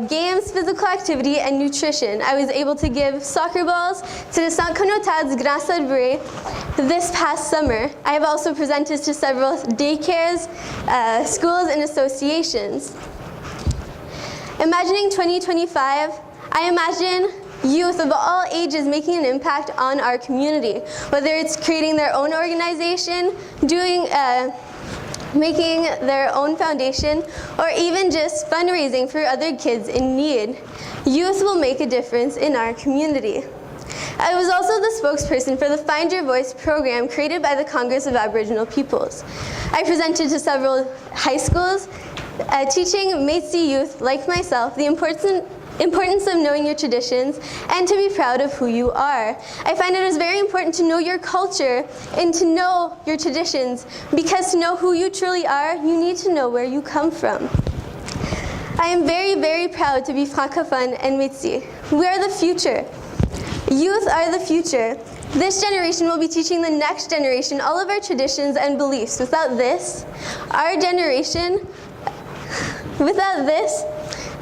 games, physical activity, and nutrition. I was able to give soccer balls to the Centre Connotats Grand Sudbury this past summer. I have also presented to several daycares, schools, and associations. Imagining 2025, I imagine youth of all ages making an impact on our community, whether it's creating their own organization, making their own foundation, or even just fundraising for other kids in need. Youth will make a difference in our community. I was also the spokesperson for the Find Your Voice program created by the Congress of Aboriginal Peoples. I presented to several high schools, teaching Métis youth like myself the importance of knowing your traditions and to be proud of who you are. I find it is very important to know your culture and to know your traditions, because to know who you truly are, you need to know where you come from. I am very, very proud to be francophone and Métis. We are the future. Youth are the future. This generation will be teaching the next generation all of our traditions and beliefs. Without this,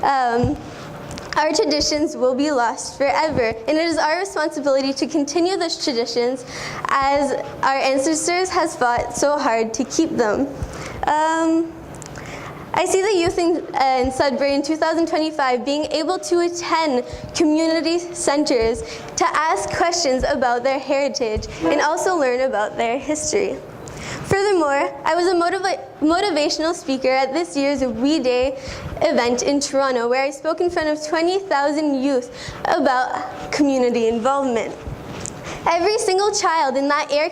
our traditions will be lost forever, and it is our responsibility to continue those traditions as our ancestors has fought so hard to keep them. I see the youth in Sudbury in 2025 being able to attend community centers to ask questions about their heritage and also learn about their history. Furthermore, I was a motivational speaker at this year's We Day event in Toronto, where I spoke in front of 20,000 youth about community involvement. Every single child in that Air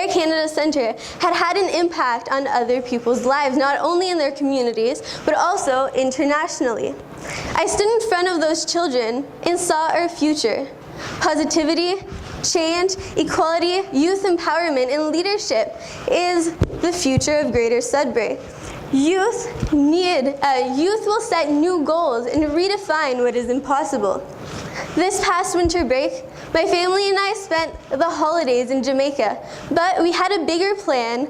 Canada Centre had an impact on other people's lives, not only in their communities, but also internationally. I stood in front of those children and saw our future. Positivity, change, equality, youth empowerment, and leadership is the future of Greater Sudbury. Youth will set new goals and redefine what is impossible. This past winter break, my family and I spent the holidays in Jamaica, but we had a bigger plan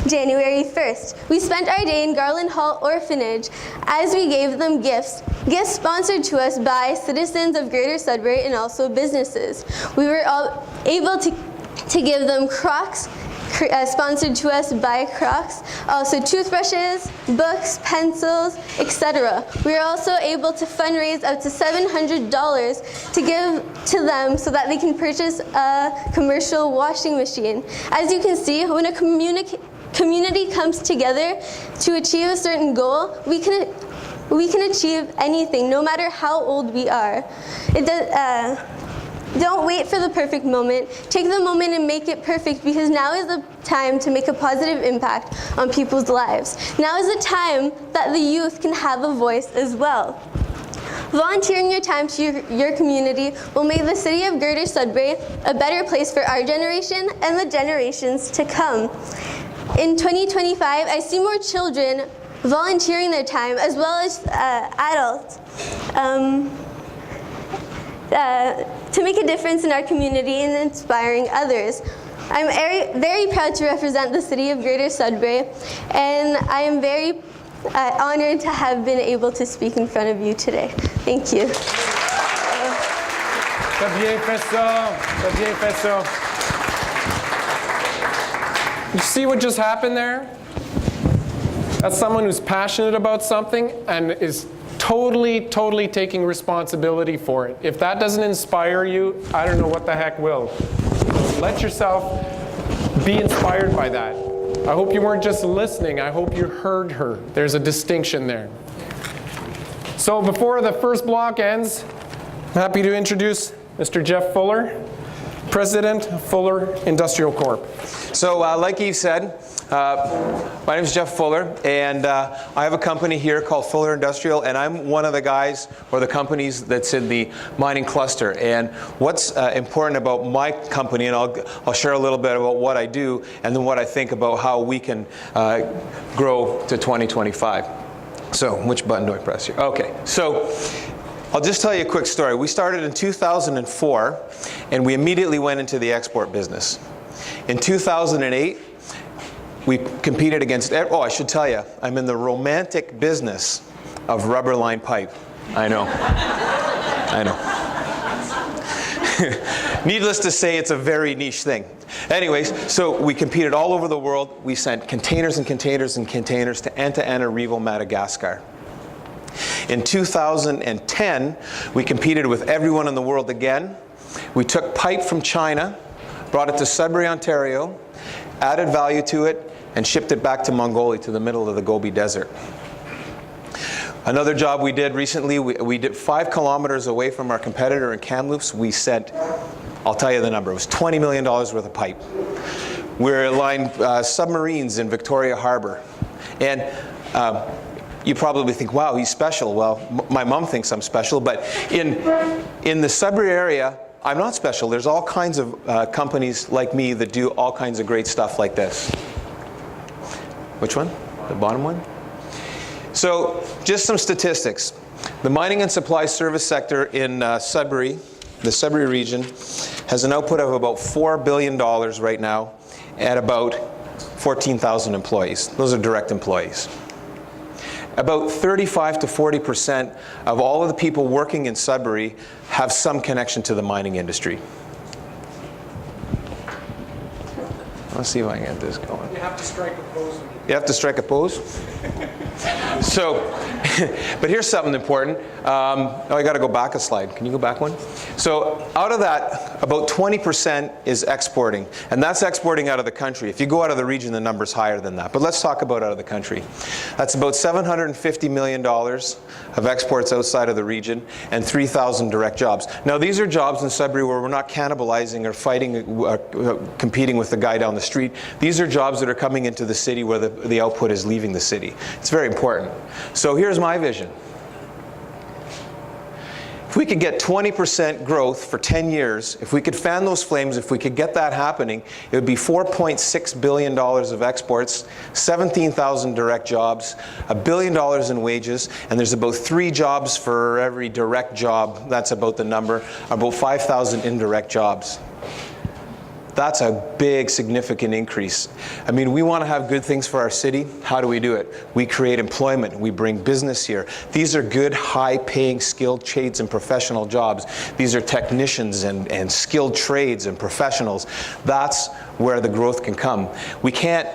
January 1st. We spent our day in Garland Hall Orphanage as we gave them gifts sponsored to us by citizens of Greater Sudbury and also businesses. We were all able to give them Crocs, sponsored to us by Crocs, also toothbrushes, books, pencils, etc. We were also able to fundraise up to $700 to give to them so that they can purchase a commercial washing machine. As you can see, when a community comes together to achieve a certain goal, we can achieve anything, no matter how old we are. Don't wait for the perfect moment. Take the moment and make it perfect, because now is the time to make a positive impact on people's lives. Now is the time that the youth can have a voice as well. Volunteering your time to your community will make the city of Greater Sudbury a better place for our generation and the generations to come. In 2025, I see more children volunteering their time as well as adults to make a difference in our community and inspiring others. I'm very proud to represent the city of Greater Sudbury, and I am very honored to have been able to speak in front of you today. Thank you. T'as bien fait ça. T'as bien fait ça. You see what just happened there? That's someone who's passionate about something and is totally taking responsibility for it. If that doesn't inspire you, I don't know what the heck will. Let yourself be inspired by that. I hope you weren't just listening, I hope you heard her. There's a distinction there. So before the first block ends, I'm happy to introduce Mr. Jeff Fuller, President of Fuller Industrial Corp. So like Eve said, my name is Jeff Fuller, and I have a company here called Fuller Industrial, and I'm one of the guys or the companies that's in the mining cluster. And what's important about my company, and I'll share a little bit about what I do and then what I think about how we can grow to 2025. So which button do I press here? Okay, so I'll just tell you a quick story. We started in 2004, and we immediately went into the export business. In 2008, we competed against, oh, I should tell you, I'm in the romantic business of rubber line pipe. I know. I know. Needless to say, it's a very niche thing. Anyways, so we competed all over the world. We sent containers and containers and containers to Antananarivo, Madagascar. In 2010, we competed with everyone in the world again. We took pipe from China, brought it to Sudbury, Ontario, added value to it, and shipped it back to Mongolia, to the middle of the Gobi Desert. Another job we did recently, we did 5 kilometers away from our competitor in Kamloops. We sent, I'll tell you the number, it was $20 million worth of pipe. We're aligned submarines in Victoria Harbor. And you probably think, wow, he's special. Well, my mom thinks I'm special, but in the Sudbury area, I'm not special. There's all kinds of companies like me that do all kinds of great stuff like this. Which one? The bottom one? So, just some statistics. The mining and supply service sector in Sudbury, the Sudbury region, has an output of about $4 billion right now at about 14,000 employees. Those are direct employees. about 35 to 40% of all of the people working in Sudbury have some connection to the mining industry. Let's see if I can get this going. You have to strike a pose. You have to strike a pose? So, but here's something important. Oh, I got to go back a slide. Can you go back one? So out of that, about 20% is exporting. And that's exporting out of the country. If you go out of the region, the number's higher than that. But let's talk about out of the country. That's about $750 million of exports outside of the region and 3,000 direct jobs. Now, these are jobs in Sudbury where we're not cannibalizing or fighting, competing with the guy down the street. These are jobs that are coming into the city where the output is leaving the city. It's very important. So here's my vision. If we could get 20% growth for 10 years, if we could fan those flames, if we could get that happening, it would be $4.6 billion of exports, 17,000 direct jobs, $1 billion in wages, and there's about 3 jobs for every direct job. That's about the number, about 5,000 indirect jobs. That's a big, significant increase. I mean, we want to have good things for our city. How do we do it? We create employment. We bring business here. These are good, high-paying, skilled trades and professional jobs. These are technicians and skilled trades and professionals. That's where the growth can come. We can't,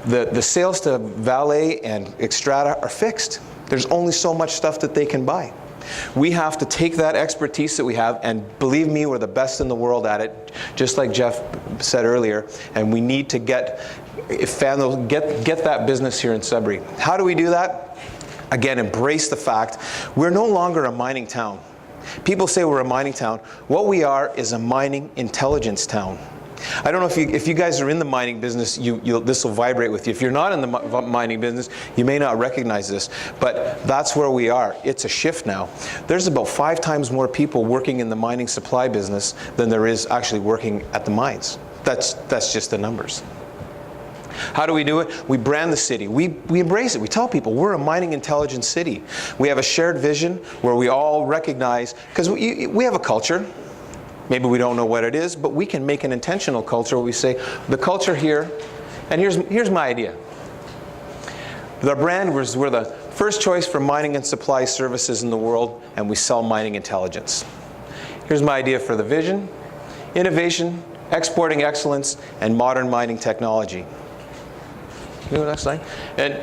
the sales to Valet and Xstrata are fixed. There's only so much stuff that they can buy. We have to take that expertise that we have, and believe me, we're the best in the world at it, just like Jeff said earlier, and we need to get that business here in Sudbury. How do we do that? Again, embrace the fact we're no longer a mining town. People say we're a mining town. What we are is a mining intelligence town. I don't know if you guys are in the mining business, this will vibrate with you. If you're not in the mining business, you may not recognize this, but that's where we are. It's a shift now. There's about 5 times more people working in the mining supply business than there is actually working at the mines. That's just the numbers. How do we do it? We brand the city. We embrace it. We tell people we're a mining intelligence city. We have a shared vision where we all recognize, because we have a culture. Maybe we don't know what it is, but we can make an intentional culture where we say, the culture here, and here's my idea. The brand was, we're the first choice for mining and supply services in the world, and we sell mining intelligence. Here's my idea for the vision: innovation, exporting excellence, and modern mining technology. Can you go next slide? And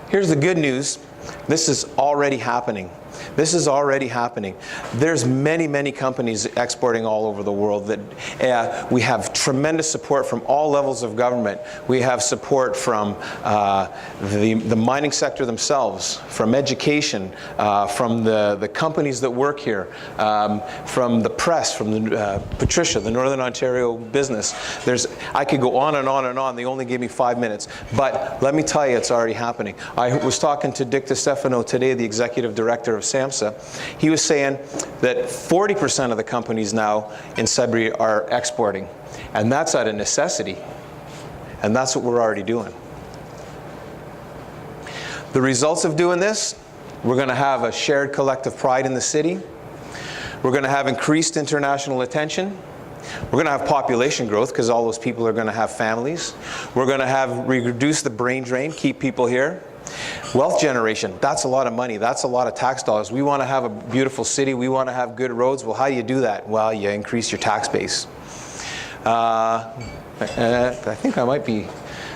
here's the good news. This is already happening. This is already happening. There's many, many companies exporting all over the world that we have tremendous support from all levels of government. We have support from the mining sector themselves, from education, from the companies that work here, from the press, from Patricia, the Northern Ontario business. I could go on and on and on. They only gave me 5 minutes. But let me tell you, it's already happening. I was talking to Dick DeStefano today, the executive director of SAMHSA. He was saying that 40% of the companies now in Sudbury are exporting. And that's out of necessity. And that's what we're already doing. The results of doing this, we're going to have a shared collective pride in the city. We're going to have increased international attention. We're going to have population growth because all those people are going to have families. We're going to reduce the brain drain, keep people here. Wealth generation, that's a lot of money. That's a lot of tax dollars. We want to have a beautiful city. We want to have good roads. Well, how do you do that? Well, you increase your tax base. I think I might be.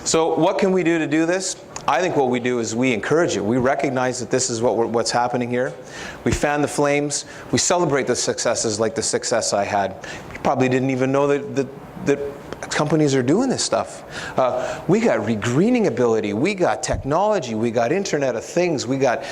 So what can we do to do this? I think what we do is we encourage it. We recognize that this is what's happening here. We fan the flames. We celebrate the successes like the success I had. You probably didn't even know that companies are doing this stuff. We got regreening ability, we got technology, we got Internet of Things, we got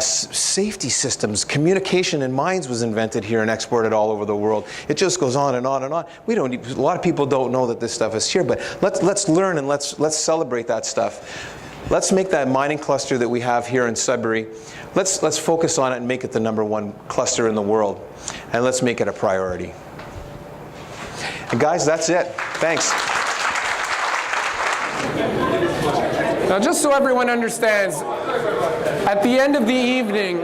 safety systems. Communication in mines was invented here and exported all over the world. It just goes on and on and on. A lot of people don't know that this stuff is here, but let's learn and let's celebrate that stuff. Let's make that mining cluster that we have here in Sudbury, let's focus on it and make it the #1 cluster in the world, and let's make it a priority. And guys, that's it. Thanks. Now, just so everyone understands, at the end of the evening,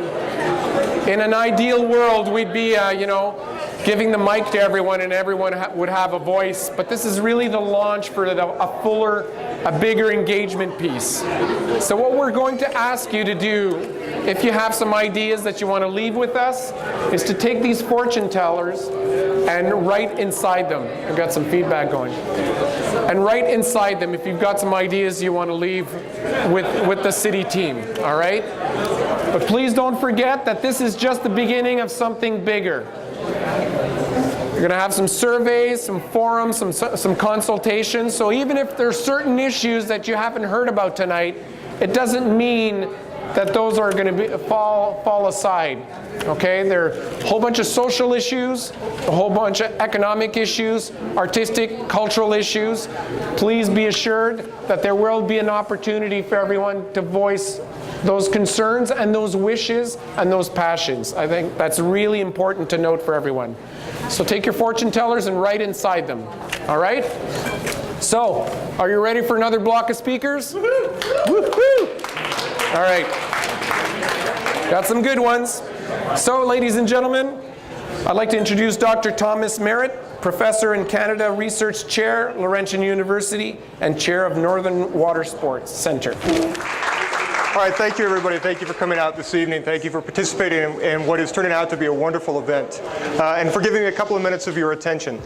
in an ideal world, we'd be, giving the mic to everyone and everyone would have a voice, but this is really the launch for a fuller, a bigger engagement piece. So what we're going to ask you to do, if you have some ideas that you want to leave with us, is to take these fortune tellers and write inside them. I've got some feedback going. And write inside them if you've got some ideas you want to leave with the city team, all right? But please don't forget that this is just the beginning of something bigger. You're going to have some surveys, some forums, some consultations. So even if there's certain issues that you haven't heard about tonight, it doesn't mean that those are going to fall aside. Okay, there are a whole bunch of social issues, a whole bunch of economic issues, artistic, cultural issues. Please be assured that there will be an opportunity for everyone to voice those concerns and those wishes and those passions. I think that's really important to note for everyone. So take your fortune tellers and write inside them. All right? So, are you ready for another block of speakers? Woo-hoo! All right. Got some good ones. So, ladies and gentlemen, I'd like to introduce Dr. Thomas Merritt, Professor in Canada, Research Chair, Laurentian University, and Chair of Northern Water Sports Centre. All right, thank you everybody. Thank you for coming out this evening. Thank you for participating in what is turning out to be a wonderful event and for giving me a couple of minutes of your attention.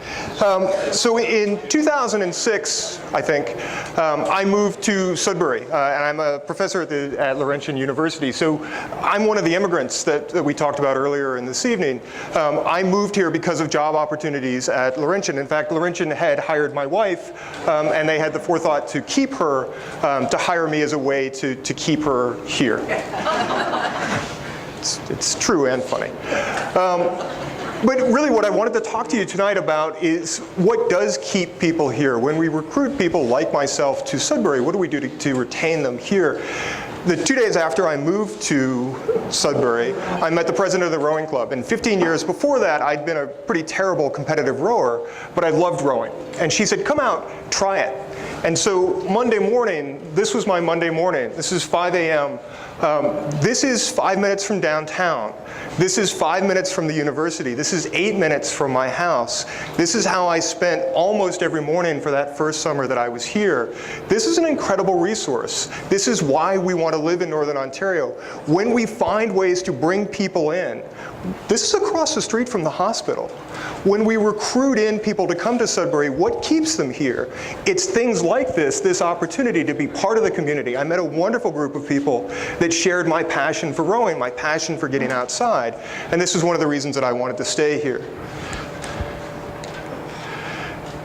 So in 2006, I think, I moved to Sudbury and I'm a professor at Laurentian University. So I'm one of the immigrants that we talked about earlier in this evening. I moved here because of job opportunities at Laurentian. In fact, Laurentian had hired my wife and they had the forethought to keep her, to hire me as a way to keep her here. It's true and funny. But really what I wanted to talk to you tonight about is what does keep people here. When we recruit people like myself to Sudbury, what do we do to retain them here? The 2 days after I moved to Sudbury, I met the president of the rowing club. And 15 years before that, I'd been a pretty terrible competitive rower, but I loved rowing. And she said, come out, try it. And so Monday morning, this was my Monday morning. This is 5 a.m. This is 5 minutes from downtown. This is 5 minutes from the university. This is 8 minutes from my house. This is how I spent almost every morning for that first summer that I was here. This is an incredible resource. This is why we want to live in Northern Ontario. When we find ways to bring people in, this is across the street from the hospital. When we recruit in people to come to Sudbury, what keeps them here? It's things like this opportunity to be part of the community. I met a wonderful group of people that shared my passion for rowing, my passion for getting outside, and this is one of the reasons that I wanted to stay here.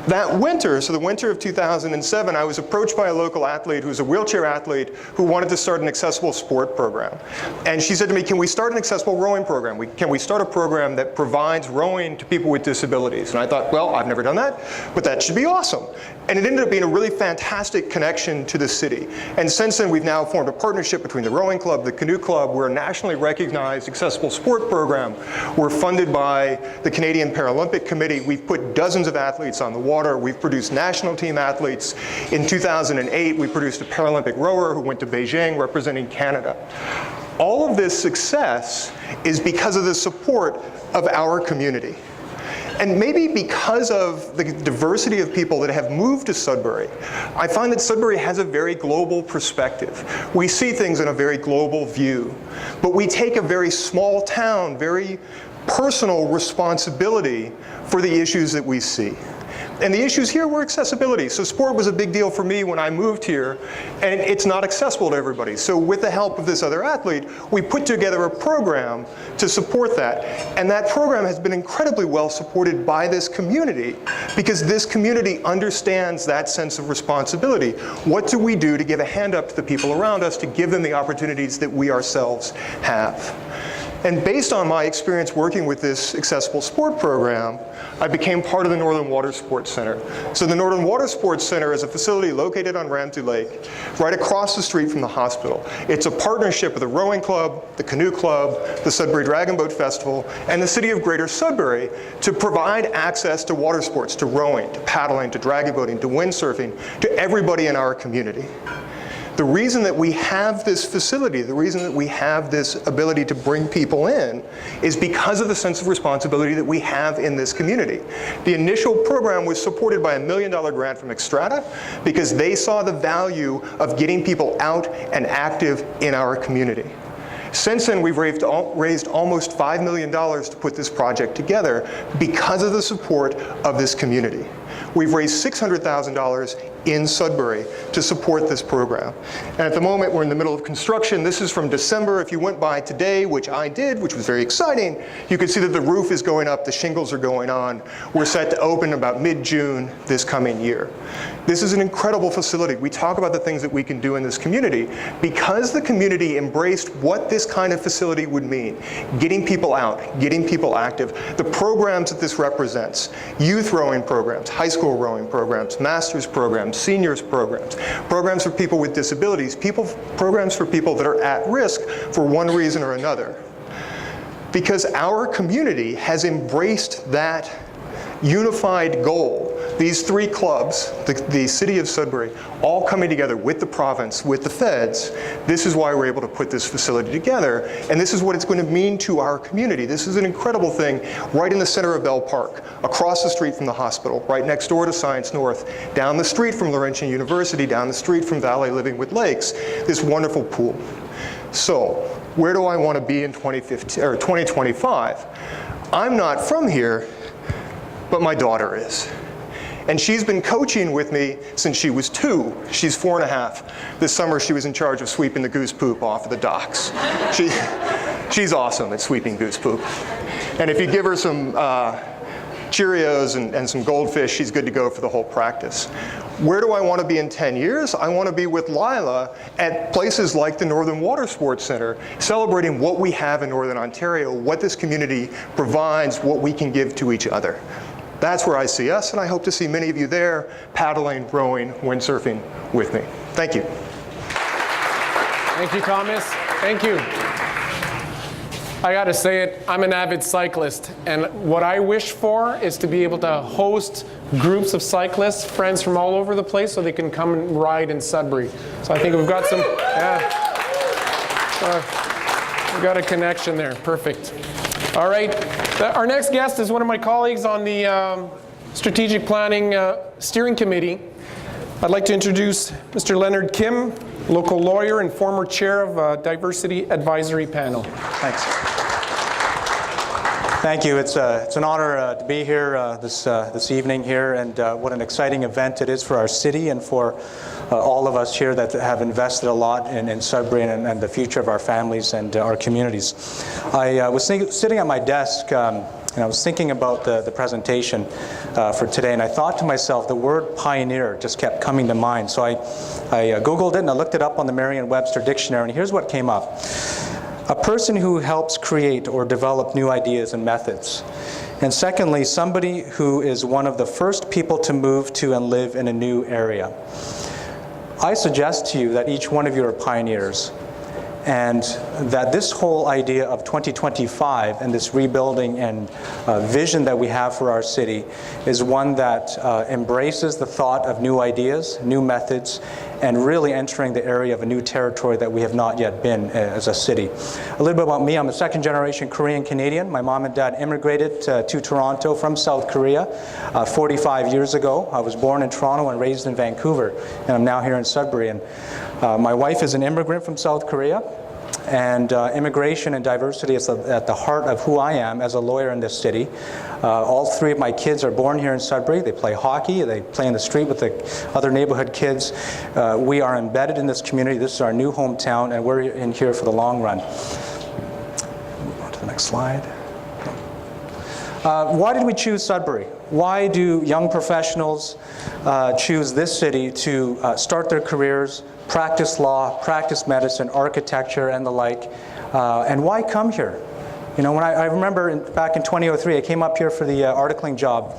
That winter, so the winter of 2007, I was approached by a local athlete who was a wheelchair athlete who wanted to start an accessible sport program. And she said to me, can we start an accessible rowing program? Can we start a program that provides rowing to people with disabilities? And I thought, well, I've never done that, but that should be awesome. And it ended up being a really fantastic connection to the city. And since then, we've now formed a partnership between the rowing club, the canoe club. We're a nationally recognized accessible sport program. We're funded by the Canadian Paralympic Committee. We've put dozens of athletes on the water. We've produced national team athletes. In 2008, we produced a Paralympic rower who went to Beijing representing Canada. All of this success is because of the support of our community. And maybe because of the diversity of people that have moved to Sudbury, I find that Sudbury has a very global perspective. We see things in a very global view, but we take a very small town, very personal responsibility for the issues that we see. And the issues here were accessibility. So sport was a big deal for me when I moved here, and it's not accessible to everybody. So with the help of this other athlete, we put together a program to support that. And that program has been incredibly well supported by this community because this community understands that sense of responsibility. What do we do to give a hand up to the people around us to give them the opportunities that we ourselves have? And based on my experience working with this accessible sport program, I became part of the Northern Water Sports Centre. So the Northern Water Sports Centre is a facility located on Ramsey Lake, right across the street from the hospital. It's a partnership with the Rowing Club, the Canoe Club, the Sudbury Dragon Boat Festival, and the City of Greater Sudbury to provide access to water sports, to rowing, to paddling, to dragon boating, to windsurfing, to everybody in our community. The reason that we have this facility, the reason that we have this ability to bring people in is because of the sense of responsibility that we have in this community. The initial program was supported by $1 million grant from Xstrata because they saw the value of getting people out and active in our community. Since then, we've raised almost $5 million to put this project together because of the support of this community. We've raised $600,000 in Sudbury to support this program. And at the moment, we're in the middle of construction. This is from December. If you went by today, which I did, which was very exciting, you can see that the roof is going up, the shingles are going on. We're set to open about mid-June this coming year. This is an incredible facility. We talk about the things that we can do in this community. Because the community embraced what this kind of facility would mean, getting people out, getting people active, the programs that this represents, youth rowing programs, high school rowing programs, master's programs, seniors programs, programs for people with disabilities, programs for people that are at risk for one reason or another. Because our community has embraced that unified goal. These three clubs, the city of Sudbury, all coming together with the province, with the feds, this is why we're able to put this facility together, and this is what it's going to mean to our community. This is an incredible thing right in the center of Bell Park, across the street from the hospital, right next door to Science North, down the street from Laurentian University, down the street from Valley Living with Lakes, this wonderful pool. So, where do I want to be in 2025? I'm not from here, but my daughter is. And she's been coaching with me since she was 2. She's 4.5. This summer she was in charge of sweeping the goose poop off of the docks. She's awesome at sweeping goose poop. And if you give her some Cheerios and some goldfish, she's good to go for the whole practice. Where do I want to be in 10 years? I want to be with Lila at places like the Northern Water Sports Centre, celebrating what we have in Northern Ontario, what this community provides, what we can give to each other. That's where I see us, and I hope to see many of you there paddling, rowing, windsurfing with me. Thank you. Thank you, Thomas. Thank you. I gotta say it, I'm an avid cyclist, and what I wish for is to be able to host groups of cyclists, friends from all over the place, so they can come and ride in Sudbury. So I think we've got some, we've got a connection there, perfect. All right, our next guest is one of my colleagues on the Strategic Planning Steering Committee. I'd like to introduce Mr. Leonard Kim, local lawyer and former chair of Diversity Advisory Panel. Thanks. Thank you. It's an honor to be here this evening here, and what an exciting event it is for our city and for all of us here that have invested a lot in Sudbury and the future of our families and our communities. I was sitting at my desk and I was thinking about the presentation for today, and I thought to myself, the word pioneer just kept coming to mind. So I Googled it and I looked it up on the Merriam-Webster dictionary, and here's what came up. A person who helps create or develop new ideas and methods. And secondly, somebody who is one of the first people to move to and live in a new area. I suggest to you that each one of you are pioneers, and that this whole idea of 2025 and this rebuilding and vision that we have for our city is one that embraces the thought of new ideas, new methods, and really entering the area of a new territory that we have not yet been as a city. A little bit about me, I'm a second-generation Korean Canadian. My mom and dad immigrated to Toronto from South Korea 45 years ago. I was born in Toronto and raised in Vancouver, and I'm now here in Sudbury. And my wife is an immigrant from South Korea, and immigration and diversity is at the heart of who I am as a lawyer in this city. All three of my kids are born here in Sudbury. They play hockey, they play in the street with the other neighborhood kids. We are embedded in this community. This is our new hometown, and we're in here for the long run. Move on to the next slide. Why did we choose Sudbury? Why do young professionals choose this city to start their careers, practice law, practice medicine, architecture, and the like? And why come here? You know, when I remember back in 2003, I came up here for the articling job,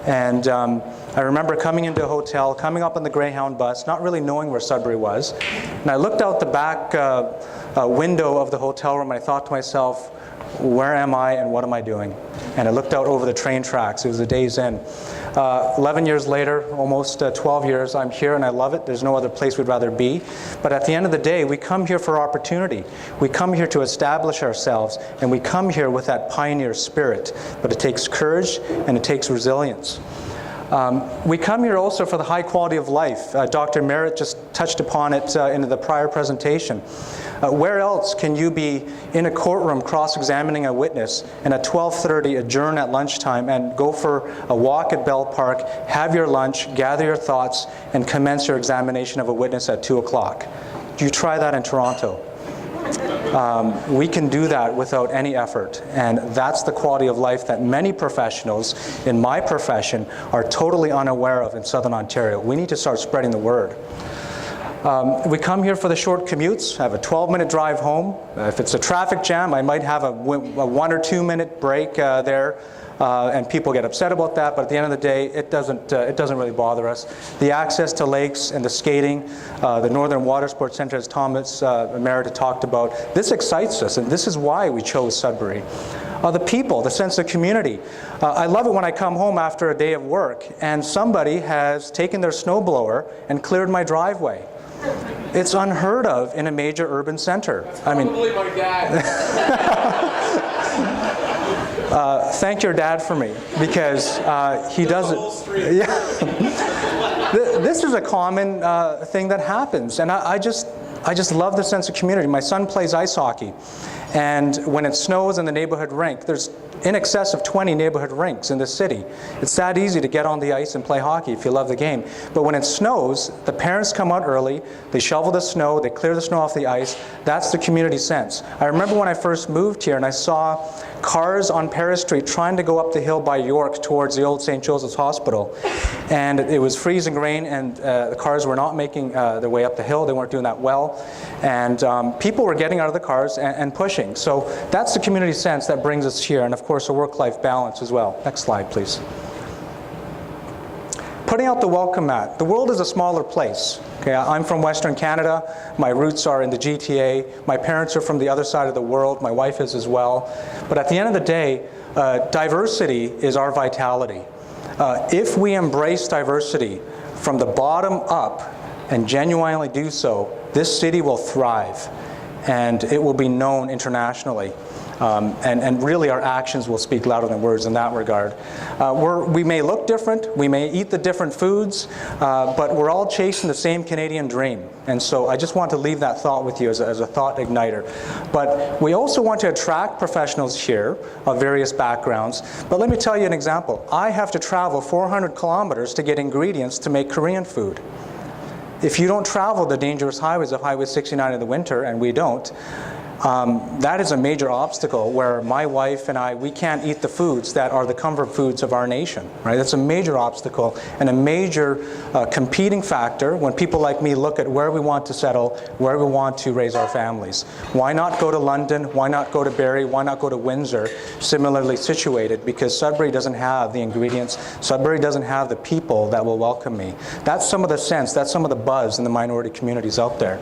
and I remember coming into a hotel, coming up on the Greyhound bus, not really knowing where Sudbury was, and I looked out the back window of the hotel room and I thought to myself, where am I and what am I doing? And I looked out over the train tracks. It was a day's end. 11 years later, almost 12 years, I'm here and I love it. There's no other place we'd rather be. But at the end of the day, we come here for opportunity. We come here to establish ourselves, and we come here with that pioneer spirit. But it takes courage and it takes resilience. We come here also for the high quality of life. Dr. Merritt just touched upon it in the prior presentation. Where else can you be in a courtroom cross-examining a witness and at 12:30 adjourn at lunchtime and go for a walk at Bell Park, have your lunch, gather your thoughts, and commence your examination of a witness at 2 o'clock? Do you try that in Toronto? We can do that without any effort, and that's the quality of life that many professionals in my profession are totally unaware of in Southern Ontario. We need to start spreading the word. We come here for the short commutes. I have a 12-minute drive home. If it's a traffic jam, I might have a 1 or 2 minute break there. And people get upset about that, but at the end of the day, it doesn't really bother us. The access to lakes and the skating, the Northern Water Sports Centre, as Thomas Merritt talked about, this excites us, and this is why we chose Sudbury. The people, the sense of community. I love it when I come home after a day of work and somebody has taken their snowblower and cleared my driveway. It's unheard of in a major urban center. I mean, my dad. Thank your dad for me, because he doesn't. Yeah. This is a common thing that happens, and I just love the sense of community. My son plays ice hockey, and when it snows in the neighborhood rink, there's in excess of 20 neighborhood rinks in the city. It's that easy to get on the ice and play hockey if you love the game. But when it snows, the parents come out early, they shovel the snow, they clear the snow off the ice. That's the community sense. I remember when I first moved here and I saw cars on Paris Street trying to go up the hill by York towards the old St. Joseph's Hospital. And it was freezing rain, and the cars were not making their way up the hill. They weren't doing that well. And people were getting out of the cars and pushing. So that's the community sense that brings us here. And of course, a work-life balance as well. Next slide, please. Putting out the welcome mat. The world is a smaller place. Okay, I'm from Western Canada. My roots are in the GTA. My parents are from the other side of the world. My wife is as well. But at the end of the day, diversity is our vitality. If we embrace diversity from the bottom up and genuinely do so, this city will thrive and it will be known internationally. And really our actions will speak louder than words in that regard. We may look different, we may eat the different foods, but we're all chasing the same Canadian dream. And so I just want to leave that thought with you as a thought igniter. But we also want to attract professionals here of various backgrounds. But let me tell you an example. I have to travel 400 kilometers to get ingredients to make Korean food. If you don't travel the dangerous highways of Highway 69 in the winter, and we don't, that is a major obstacle where my wife and I, we can't eat the foods that are the comfort foods of our nation, right? That's a major obstacle and a major competing factor when people like me look at where we want to settle, where we want to raise our families. Why not go to London? Why not go to Barrie? Why not go to Windsor, similarly situated? Because Sudbury doesn't have the ingredients. Sudbury doesn't have the people that will welcome me. That's some of the sense, that's some of the buzz in the minority communities out there.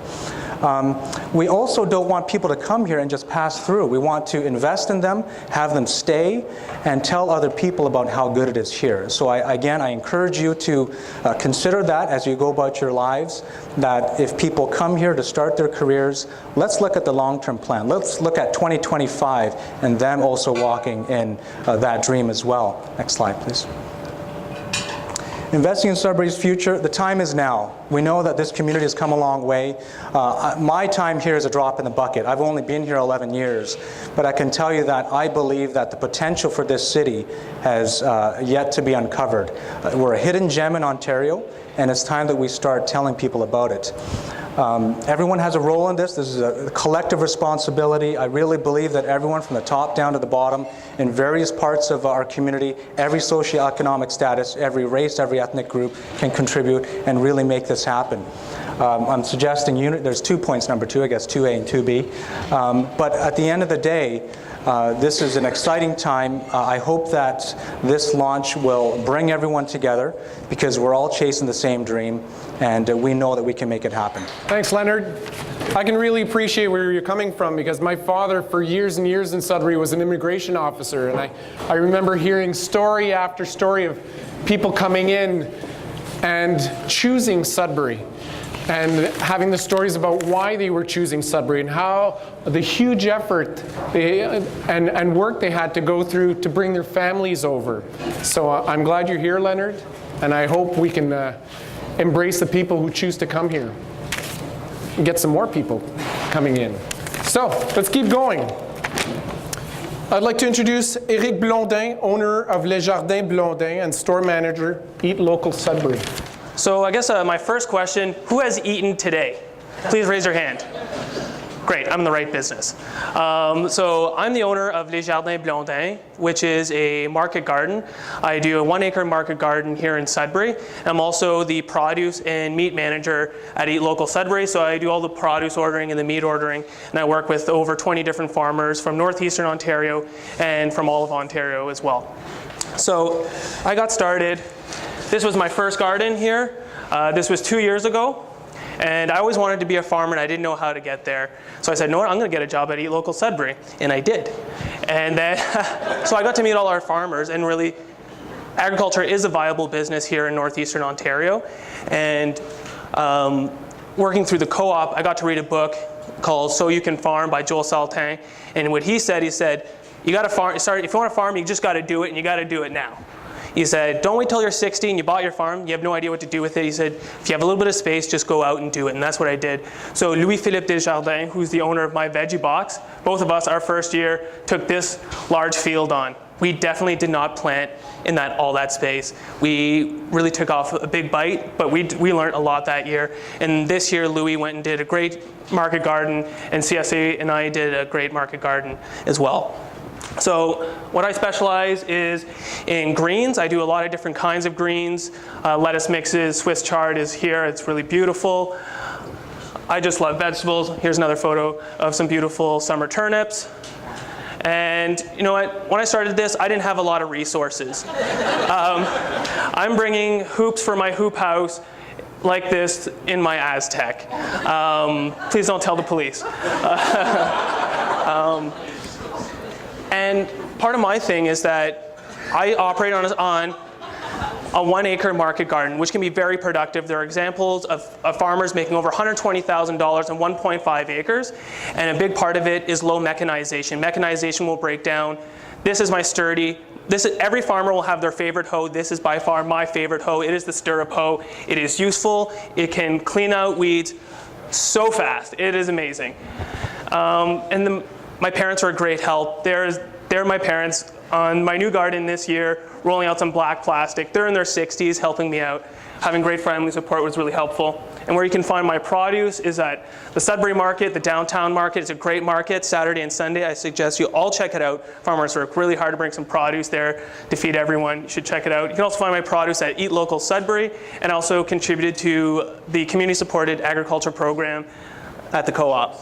We also don't want people to come here and just pass through. We want to invest in them, have them stay, and tell other people about how good it is here. So again, I encourage you to consider that as you go about your lives, that if people come here to start their careers, let's look at the long-term plan. Let's look at 2025 and them also walking in that dream as well. Next slide, please. Investing in Sudbury's future, the time is now. We know that this community has come a long way. My time here is a drop in the bucket. I've only been here 11 years, but I can tell you that I believe that the potential for this city has yet to be uncovered. We're a hidden gem in Ontario, and it's time that we start telling people about it. Everyone has a role in this. This is a collective responsibility. I really believe that everyone from the top down to the bottom in various parts of our community, every socioeconomic status, every race, every ethnic group can contribute and really make this happen. I'm suggesting there's 2 points, number 2, I guess 2A and 2B. But at the end of the day, This is an exciting time. I hope that this launch will bring everyone together because we're all chasing the same dream, and we know that we can make it happen. Thanks, Leonard. I can really appreciate where you're coming from because my father for years and years in Sudbury was an immigration officer, and I remember hearing story after story of people coming in and choosing Sudbury and having the stories about why they were choosing Sudbury and how the huge effort and work they had to go through to bring their families over. So I'm glad you're here, Leonard, and I hope we can embrace the people who choose to come here and get some more people coming in. So let's keep going. I'd like to introduce Éric Blondin, owner of Les Jardins Blondin and store manager, Eat Local Sudbury. So I guess my first question, who has eaten today? Please raise your hand. Great, I'm in the right business. So I'm the owner of Les Jardins Blondin, which is a market garden. I do a 1 acre market garden here in Sudbury. I'm also the produce and meat manager at Eat Local Sudbury, so I do all the produce ordering and the meat ordering, and I work with over 20 different farmers from northeastern Ontario and from all of Ontario as well. So I got started. This was my first garden here. This was 2 years ago. And I always wanted to be a farmer and I didn't know how to get there. So I said, no, I'm gonna get a job at Eat Local Sudbury. And I did. And then, so I got to meet all our farmers, and really, agriculture is a viable business here in northeastern Ontario. And working through the co-op, I got to read a book called So You Can Farm by Joel Salatin. And what he said, you gotta farm, if you wanna farm, you just gotta do it, and you gotta do it now. He said, don't wait till you're 60 and you bought your farm, you have no idea what to do with it. He said, if you have a little bit of space, just go out and do it, and that's what I did. So Louis-Philippe Desjardins, who's the owner of my veggie box, both of us, our first year, took this large field on. We definitely did not plant in all that space. We really took off a big bite, but we learned a lot that year. And this year, Louis went and did a great market garden, and CSA and I did a great market garden as well. So what I specialize is in greens. I do a lot of different kinds of greens. Lettuce mixes, Swiss chard is here. It's really beautiful. I just love vegetables. Here's another photo of some beautiful summer turnips. And you know what? When I started this, I didn't have a lot of resources. I'm bringing hoops for my hoop house like this in my Aztec. Please don't tell the police. And part of my thing is that I operate on a 1 acre market garden, which can be very productive. There are examples of farmers making over $120,000 on 1.5 acres, and a big part of it is low mechanization. Mechanization will break down. This is my sturdy. Every farmer will have their favorite hoe. This is by far my favorite hoe. It is the stirrup hoe. It is useful. It can clean out weeds so fast. It is amazing. My parents are a great help. They're my parents on my new garden this year, rolling out some black plastic. They're in their 60s helping me out. Having great family support was really helpful. And where you can find my produce is at the Sudbury Market, the downtown market. It's a great market, Saturday and Sunday. I suggest you all check it out. Farmers work really hard to bring some produce there to feed everyone. You should check it out. You can also find my produce at Eat Local Sudbury, and also contributed to the community-supported agriculture program at the co-op.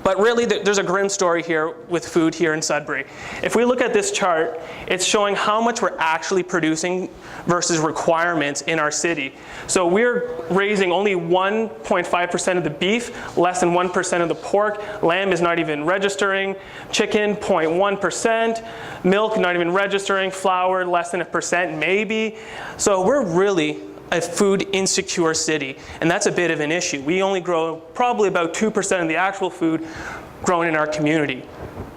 But really, there's a grim story here with food here in Sudbury. If we look at this chart, it's showing how much we're actually producing versus requirements in our city. So we're raising only 1.5% of the beef, less than 1% of the pork. Lamb is not even registering. Chicken, 0.1%. Milk, not even registering. Flour, less than 1% maybe. So we're really a food insecure city, and that's a bit of an issue. We only grow probably about 2% of the actual food grown in our community.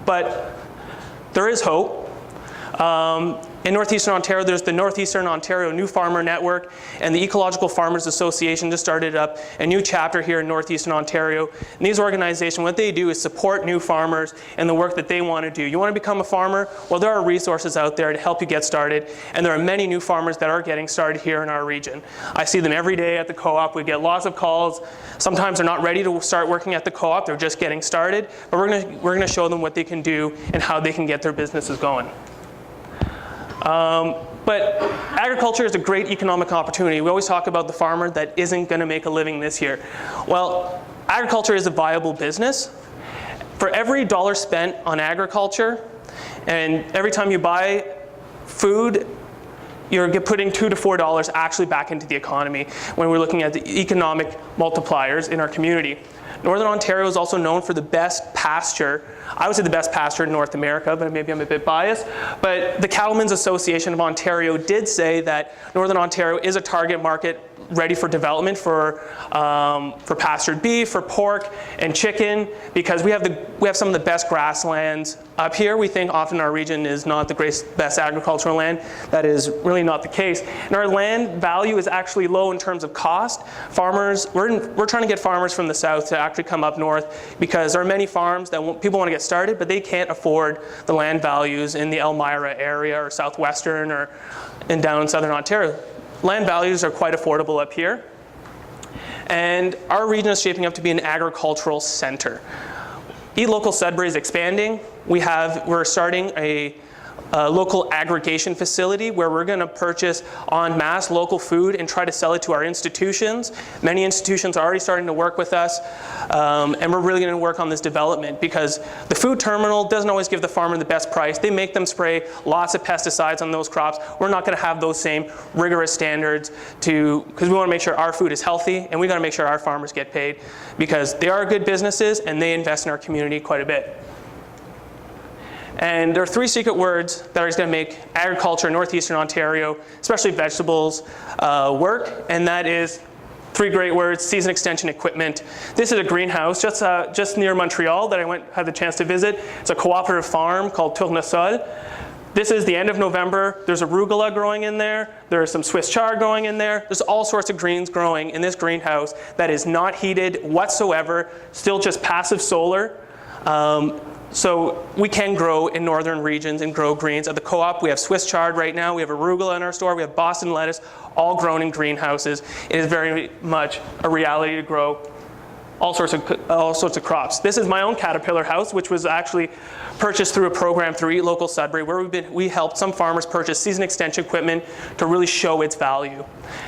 But there is hope. In Northeastern Ontario, there's the Northeastern Ontario New Farmer Network, and the Ecological Farmers Association just started up a new chapter here in Northeastern Ontario. And these organizations, what they do is support new farmers and the work that they want to do. You want to become a farmer? Well, there are resources out there to help you get started, and there are many new farmers that are getting started here in our region. I see them every day at the co-op. We get lots of calls. Sometimes they're not ready to start working at the co-op. They're just getting started. But we're going to show them what they can do and how they can get their businesses going. But agriculture is a great economic opportunity. We always talk about the farmer that isn't going to make a living this year. Well, agriculture is a viable business For every dollar spent on agriculture, and every time you buy food, you're putting $2 to $4 actually back into the economy when we're looking at the economic multipliers in our community. Northern Ontario is also known for the best pasture. I would say the best pasture in North America, but maybe I'm a bit biased. But the Cattlemen's Association of Ontario did say that Northern Ontario is a target market ready for development for pastured beef, for pork and chicken, because we have some of the best grasslands up here. We think often our region is not the best agricultural land. That is really not the case. And our land value is actually low in terms of cost. Farmers, we're trying to get farmers from the south to actually come up north, because there are many farms that people want to get started, but they can't afford the land values in the Elmira area or southwestern or down in southern Ontario. Land values are quite affordable up here. And our region is shaping up to be an agricultural center. Eat Local Sudbury is expanding. We're starting a local aggregation facility where we're going to purchase en masse local food and try to sell it to our institutions. Many institutions are already starting to work with us, and we're really going to work on this development, because the food terminal doesn't always give the farmer the best price. They make them spray lots of pesticides on those crops. We're not going to have those same rigorous standards because we want to make sure our food is healthy, and we got to make sure our farmers get paid, because they are good businesses and they invest in our community quite a bit. And there are 3 secret words that are going to make agriculture in northeastern Ontario, especially vegetables, work. And that is 3 great words: season extension equipment. This is a greenhouse just near Montreal that I had the chance to visit. It's a cooperative farm called Tournesol. This is the end of November. There's arugula growing in there. There's some Swiss chard growing in there. There's all sorts of greens growing in this greenhouse that is not heated whatsoever, still just passive solar. So we can grow in northern regions and grow greens. At the co-op, we have Swiss chard right now. We have arugula in our store. We have Boston lettuce, all grown in greenhouses. It is very much a reality to grow all sorts of crops. This is my own caterpillar house, which was actually purchased through a program through Eat Local Sudbury, where we helped some farmers purchase season extension equipment to really show its value.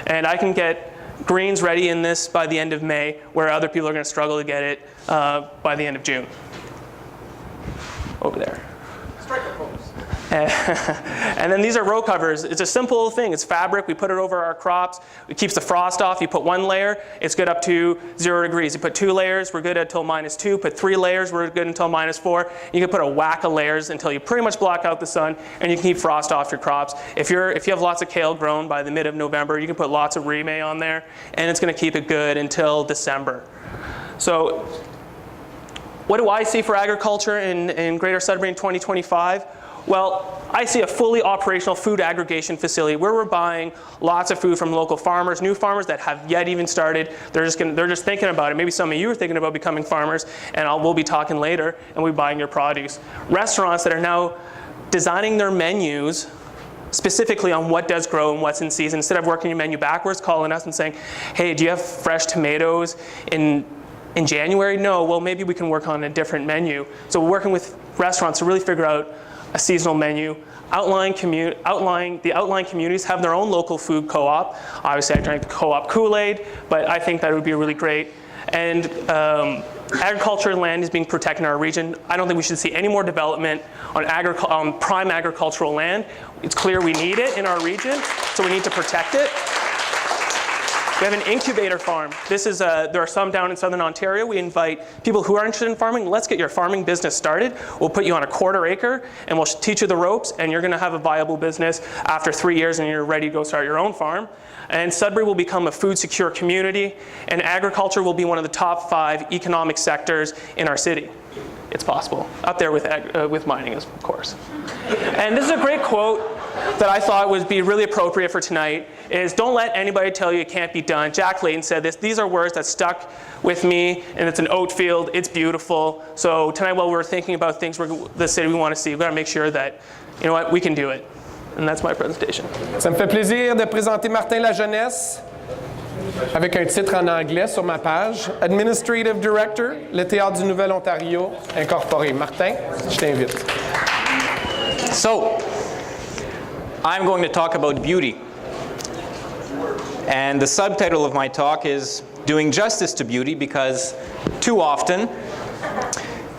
And I can get greens ready in this by the end of May, where other people are going to struggle to get it by the end of June. Over there. And then these are row covers. It's a simple thing. It's fabric. We put it over our crops. It keeps the frost off. You put 1 layer, it's good up to 0 degrees. You put 2 layers, we're good until -2. Put 3 layers, we're good until -4. You can put a whack of layers until you pretty much block out the sun, and you can keep frost off your crops. If you have lots of kale grown by the mid of November, you can put lots of Rime on there, and it's going to keep it good until December. So what do I see for agriculture in Greater Sudbury in 2025? Well, I see a fully operational food aggregation facility where we're buying lots of food from local farmers, new farmers that have yet even started. They're just thinking about it. Maybe some of you are thinking about becoming farmers, and we'll be talking later, and we'll be buying your produce. Restaurants that are now designing their menus specifically on what does grow and what's in season. Instead of working your menu backwards, calling us and saying, hey, do you have fresh tomatoes in January? No, well, maybe we can work on a different menu. So we're working with restaurants to really figure out a seasonal menu. The outlying communities have their own local food co-op. Obviously, I drank the co-op Kool-Aid, but I think that would be really great. And agriculture land is being protected in our region. I don't think we should see any more development on prime agricultural land. It's clear we need it in our region, so we need to protect it. We have an incubator farm. There are some down in southern Ontario. We invite people who are interested in farming. Let's get your farming business started. We'll put you on a 1/4 acre, and we'll teach you the ropes, and you're going to have a viable business after 3 years, and you're ready to go start your own farm. And Sudbury will become a food secure community, and agriculture will be one of the top 5 economic sectors in our city. It's possible. Up there with mining, of course. And this is a great quote that I thought would be really appropriate for tonight, is don't let anybody tell you it can't be done. Jack Layton said this. These are words that stuck with me, and it's an oat field. It's beautiful. So tonight, while we're thinking about things the city we want to see, we've got to make sure that, you know what, we can do it. And that's my presentation. Ça me fait plaisir de présenter Martin Lajeunesse avec un titre en anglais sur ma page. Administrative Director, le Théâtre du Nouvel-Ontario Incorporé. Martin, je t'invite. So, I'm going to talk about beauty. And the subtitle of my talk is Doing Justice to Beauty, because too often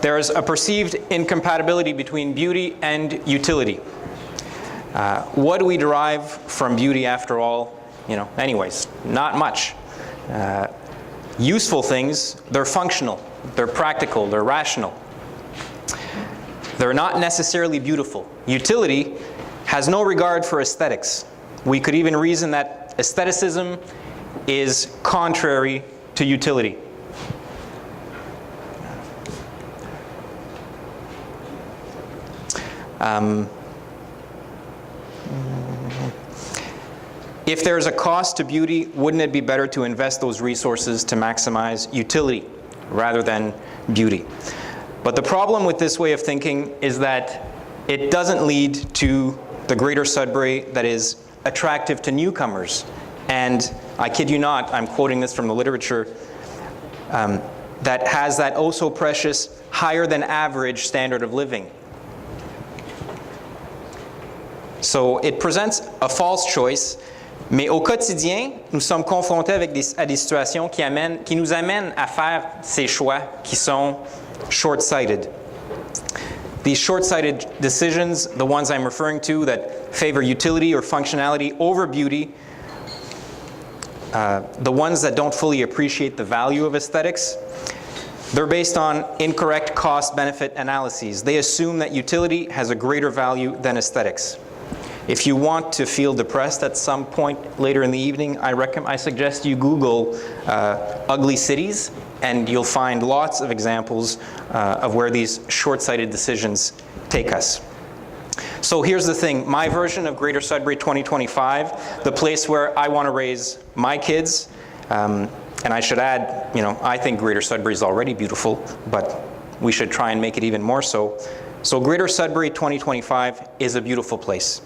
There is a perceived incompatibility between beauty and utility. What do we derive from beauty after all? Anyways, not much. Useful things, they're functional, they're practical, they're rational. They're not necessarily beautiful. Utility has no regard for aesthetics. We could even reason that aestheticism is contrary to utility. If there's a cost to beauty, wouldn't it be better to invest those resources to maximize utility rather than beauty? But the problem with this way of thinking is that it doesn't lead to the greater Sudbury that is attractive to newcomers. And I kid you not, I'm quoting this from the literature, that has that oh so precious, higher than average standard of living. So it presents a false choice, mais au quotidien, nous sommes confrontés à des situations qui nous amènent à faire ces choix qui sont short-sighted. These short-sighted decisions, the ones I'm referring to that favor utility or functionality over beauty, the ones that don't fully appreciate the value of aesthetics, they're based on incorrect cost-benefit analyses. They assume that utility has a greater value than aesthetics. If you want to feel depressed at some point later in the evening, I suggest you Google ugly cities, and you'll find lots of examples of where these short-sighted decisions take us. So here's the thing, my version of Greater Sudbury 2025, the place where I want to raise my kids, and I should add, I think Greater Sudbury is already beautiful, but we should try and make it even more so. So Greater Sudbury 2025 is a beautiful place.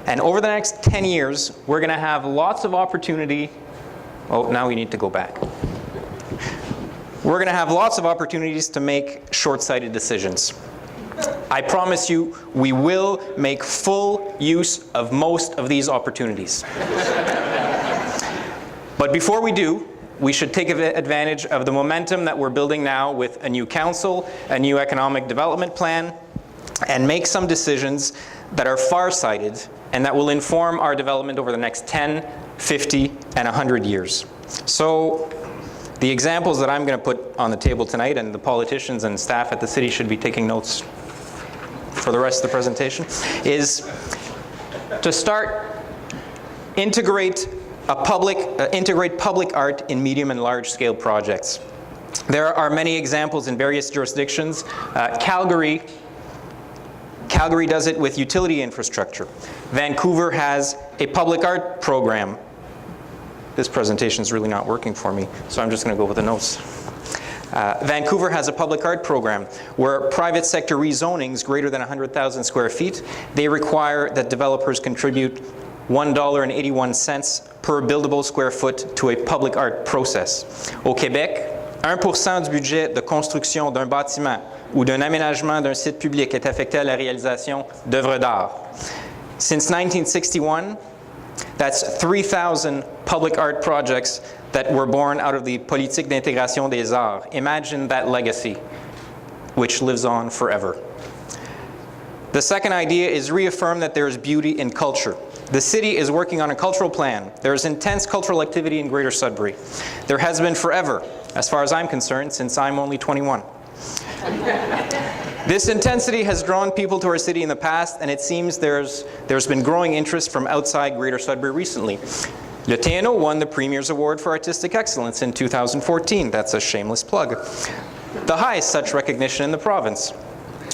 And over the next 10 years, we're going to have lots of opportunity. Oh, now we need to go back. We're going to have lots of opportunities to make short-sighted decisions. I promise you, we will make full use of most of these opportunities. But before we do, we should take advantage of the momentum that we're building now with a new council, a new economic development plan, and make some decisions that are far-sighted and that will inform our development over the next 10, 50, and 100 years. So the examples that I'm going to put on the table tonight, and the politicians and staff at the city should be taking notes for the rest of the presentation, is to start, integrate public art in medium and large scale projects. There are many examples in various jurisdictions. Calgary does it with utility infrastructure. Vancouver has a public art program. This presentation is really not working for me, so I'm just going to go with the notes. Vancouver has a public art program where private sector rezonings greater than 100,000 square feet, they require that developers contribute $1.81 per buildable square foot to a public art process. Au Québec, 1% du budget de construction d'un bâtiment ou d'un aménagement d'un site public est affecté à la réalisation d'œuvres d'art. Since 1961, that's 3,000 public art projects that were born out of the politique d'intégration des arts. Imagine that legacy, which lives on forever. The second idea is reaffirm that there is beauty in culture. The city is working on a cultural plan. There is intense cultural activity in Greater Sudbury. There has been forever, as far as I'm concerned, since I'm only 21. This intensity has drawn people to our city in the past, and it seems there's been growing interest from outside Greater Sudbury recently. Le TNO won the Premier's Award for Artistic Excellence in 2014. That's a shameless plug. The highest such recognition in the province.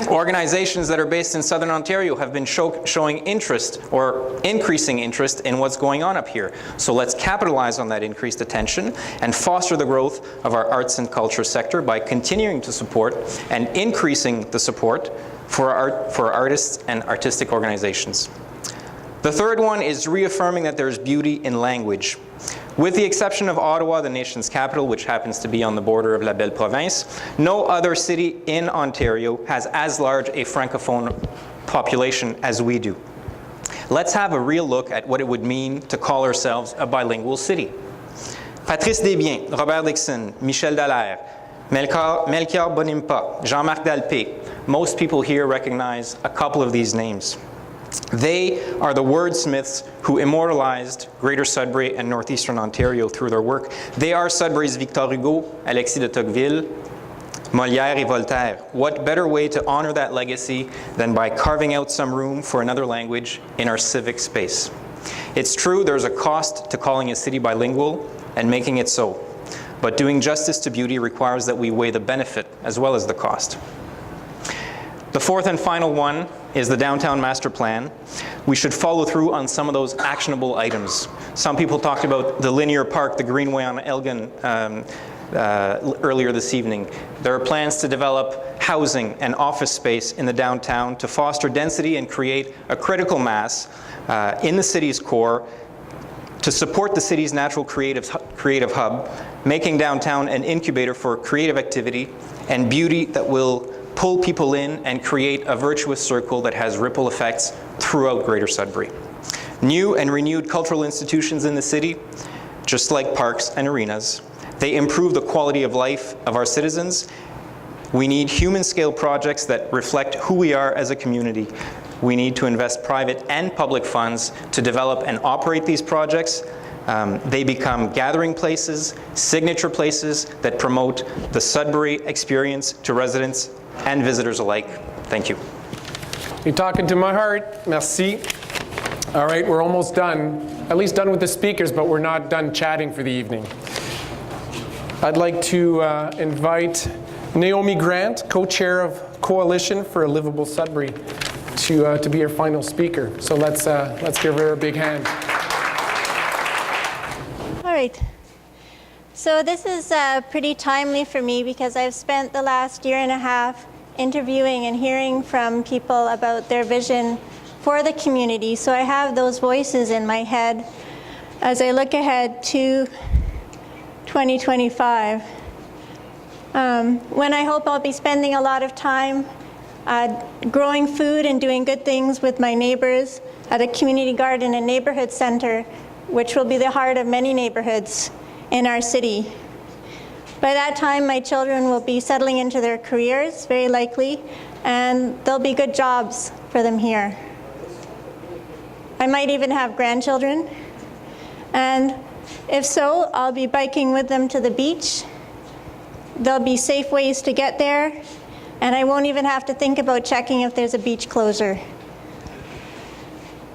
Organizations that are based in Southern Ontario have been showing interest or increasing interest in what's going on up here. So let's capitalize on that increased attention and foster the growth of our arts and culture sector by continuing to support and increasing the support for artists and artistic organizations. The third one is reaffirming that there's beauty in language. With the exception of Ottawa, the nation's capital, which happens to be on the border of La Belle Province, no other city in Ontario has as large a francophone population as we do. Let's have a real look at what it would mean to call ourselves a bilingual city. Patrice Desbiens, Robert Dixon, Michel Dallaire, Melchior Bonimpa, Jean-Marc Dalpé. Most people here recognize a couple of these names. They are the wordsmiths who immortalized Greater Sudbury and Northeastern Ontario through their work. They are Sudbury's Victor Hugo, Alexis de Tocqueville, Molière et Voltaire. What better way to honor that legacy than by carving out some room for another language in our civic space? It's true there's a cost to calling a city bilingual and making it so, but doing justice to beauty requires that we weigh the benefit as well as the cost. The fourth and final one is the downtown master plan. We should follow through on some of those actionable items. Some people talked about the linear park, the Greenway on Elgin, earlier this evening. There are plans to develop housing and office space in the downtown to foster density and create a critical mass in the city's core to support the city's natural creative hub, making downtown an incubator for creative activity and beauty that will pull people in and create a virtuous circle that has ripple effects throughout Greater Sudbury. New and renewed cultural institutions in the city, just like parks and arenas, they improve the quality of life of our citizens. We need human-scale projects that reflect who we are as a community. We need to invest private and public funds to develop and operate these projects. They become gathering places, signature places that promote the Sudbury experience to residents and visitors alike. Thank you. You're talking to my heart. Merci. All right, we're almost done. At least done with the speakers, but we're not done chatting for the evening. I'd like to invite Naomi Grant, co-chair of Coalition for a Livable Sudbury, to be our final speaker. So let's give her a big hand. All right. So this is pretty timely for me because I've spent the last year and a half interviewing and hearing from people about their vision for the community. So I have those voices in my head as I look ahead to 2025, when I hope I'll be spending a lot of time growing food and doing good things with my neighbors at a community garden and neighborhood center, which will be the heart of many neighborhoods in our city. By that time, my children will be settling into their careers, very likely, and there'll be good jobs for them here. I might even have grandchildren, and if so, I'll be biking with them to the beach. There'll be safe ways to get there, and I won't even have to think about checking if there's a beach closure.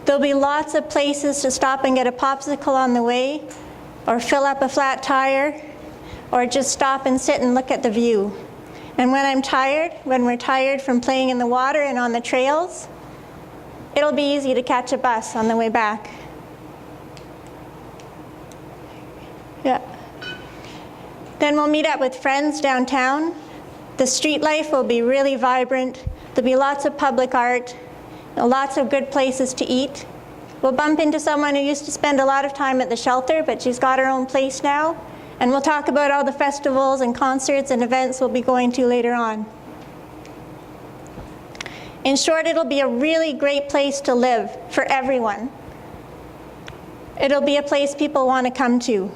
There'll be lots of places to stop and get a popsicle on the way, or fill up a flat tire, or just stop and sit and look at the view. And when I'm tired, when we're tired from playing in the water and on the trails, it'll be easy to catch a bus on the way back. Yeah. Then we'll meet up with friends downtown. The street life will be really vibrant. There'll be lots of public art, lots of good places to eat. We'll bump into someone who used to spend a lot of time at the shelter, but she's got her own place now. And we'll talk about all the festivals and concerts and events we'll be going to later on. In short, it'll be a really great place to live for everyone. It'll be a place people want to come to.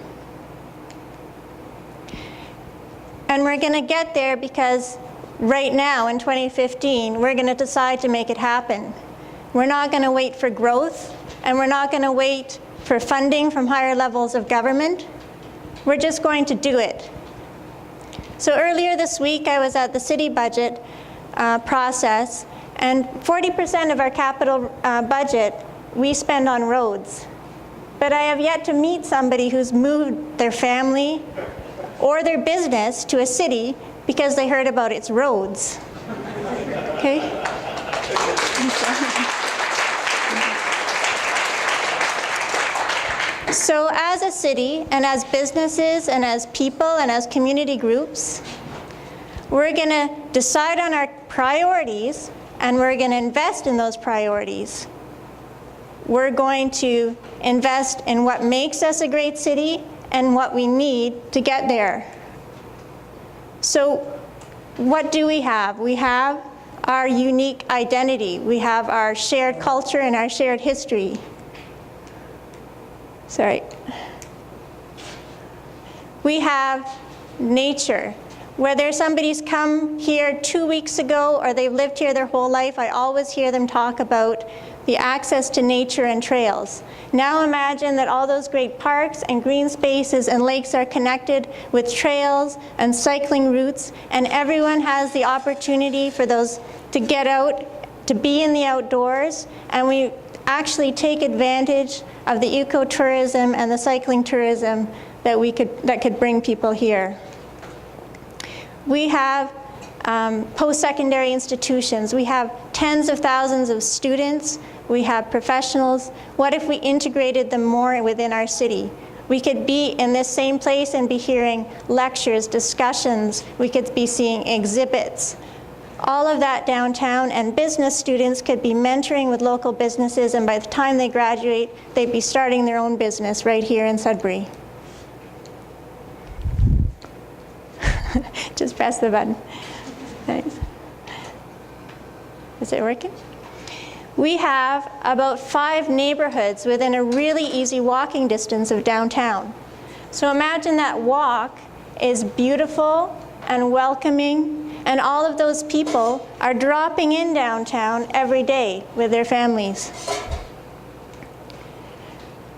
And we're going to get there because right now in 2015, we're going to decide to make it happen. We're not going to wait for growth, and we're not going to wait for funding from higher levels of government. We're just going to do it. So earlier this week, I was at the city budget process, and 40% of our capital budget we spend on roads. But I have yet to meet somebody who's moved their family or their business to a city because they heard about its roads. Okay? So as a city, and as businesses, and as people, and as community groups, we're going to decide on our priorities, and we're going to invest in those priorities. We're going to invest in what makes us a great city and what we need to get there. So what do we have? We have our unique identity. We have our shared culture and our shared history. Sorry. We have nature. Whether somebody's come here 2 weeks ago or they've lived here their whole life, I always hear them talk about the access to nature and trails. Now imagine that all those great parks and green spaces and lakes are connected with trails and cycling routes, and everyone has the opportunity for those to get out, to be in the outdoors, and we actually take advantage of the ecotourism and the cycling tourism that could bring people here. We have post-secondary institutions. We have tens of thousands of students. We have professionals. What if we integrated them more within our city? We could be in this same place and be hearing lectures, discussions. We could be seeing exhibits. All of that downtown, and business students could be mentoring with local businesses, and by the time they graduate, they'd be starting their own business right here in Sudbury. Just press the button. Thanks. Is it working? We have about 5 neighborhoods within a really easy walking distance of downtown. So imagine that walk is beautiful and welcoming, and all of those people are dropping in downtown every day with their families.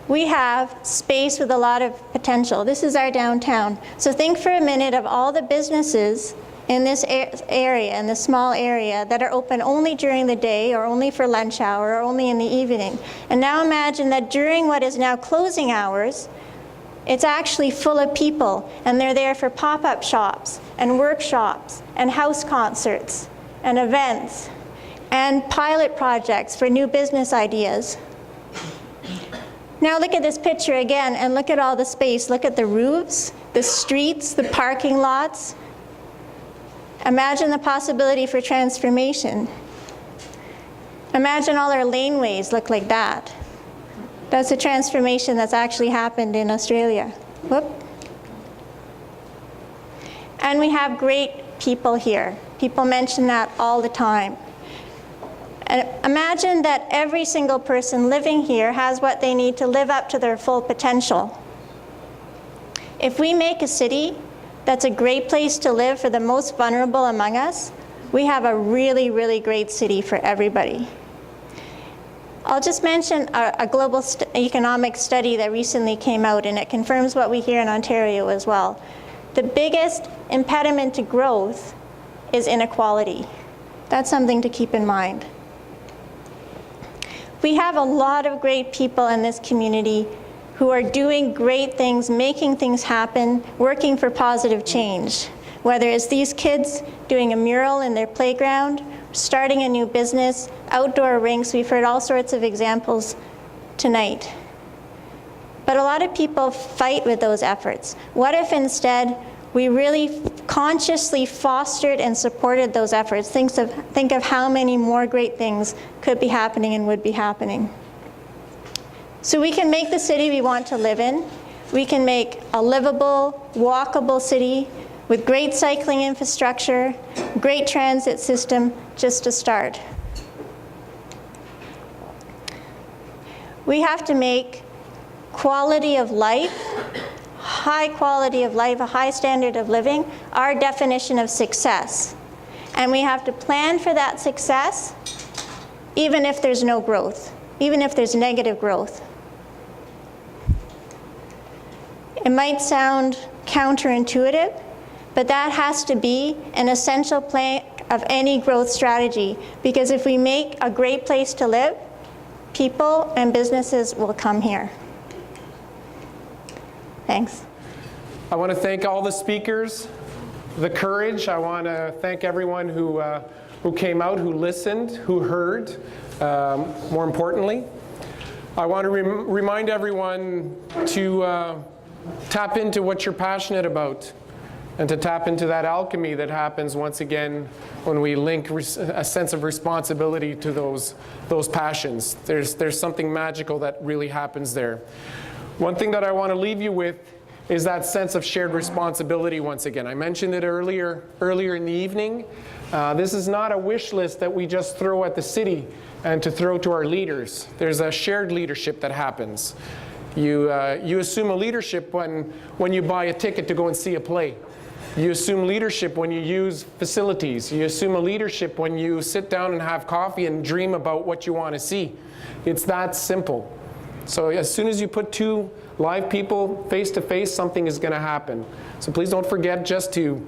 We have space with a lot of potential. This is our downtown. So think for a minute of all the businesses in this area, in this small area, that are open only during the day or only for lunch hour or only in the evening. And now imagine that during what is now closing hours, it's actually full of people, and they're there for pop-up shops and workshops and house concerts and events and pilot projects for new business ideas. Now look at this picture again, and look at all the space. Look at the roofs, the streets, the parking lots. Imagine the possibility for transformation. Imagine all our laneways look like that. That's a transformation that's actually happened in Australia. Whoop. And we have great people here. People mention that all the time. And imagine that every single person living here has what they need to live up to their full potential. If we make a city that's a great place to live for the most vulnerable among us, we have a really, really great city for everybody. I'll just mention a global economic study that recently came out, and it confirms what we hear in Ontario as well. The biggest impediment to growth is inequality. That's something to keep in mind. We have a lot of great people in this community who are doing great things, making things happen, working for positive change. Whether it's these kids doing a mural in their playground, starting a new business, outdoor rinks, we've heard all sorts of examples tonight. But a lot of people fight with those efforts. What if instead we really consciously fostered and supported those efforts? Think of how many more great things could be happening and would be happening. So we can make the city we want to live in. We can make a livable, walkable city with great cycling infrastructure, great transit system, just to start. We have to make quality of life, high quality of life, a high standard of living, our definition of success. And we have to plan for that success, even if there's no growth, even if there's negative growth. It might sound counterintuitive, but that has to be an essential plank of any growth strategy, because if we make a great place to live, people and businesses will come here. Thanks. I want to thank all the speakers, the courage. I want to thank everyone who came out, who listened, who heard, more importantly. I want to remind everyone to tap into what you're passionate about, and to tap into that alchemy that happens once again when we link a sense of responsibility to those passions. There's something magical that really happens there. One thing that I want to leave you with is that sense of shared responsibility once again. I mentioned it earlier in the evening. This is not a wish list that we just throw at the city and to throw to our leaders. There's a shared leadership that happens. You assume a leadership when you buy a ticket to go and see a play. You assume leadership when you use facilities. You assume a leadership when you sit down and have coffee and dream about what you want to see. It's that simple. So as soon as you put two live people face to face, something is going to happen. So please don't forget just to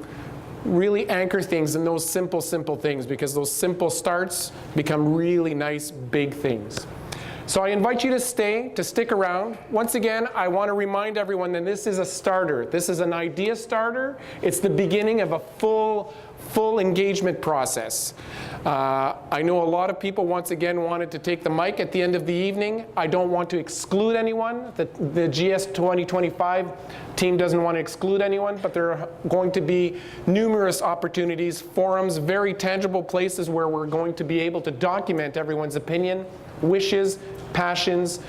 really anchor things in those simple things, because those simple starts become really nice, big things. So I invite you to stick around. Once again, I want to remind everyone that this is a starter. This is an idea starter. It's the beginning of a full engagement process. I know a lot of people, once again, wanted to take the mic at the end of the evening. I don't want to exclude anyone. The gs2025 team doesn't want to exclude anyone, but there are going to be numerous opportunities, forums, very tangible places where we're going to be able to document everyone's opinion, wishes, passions,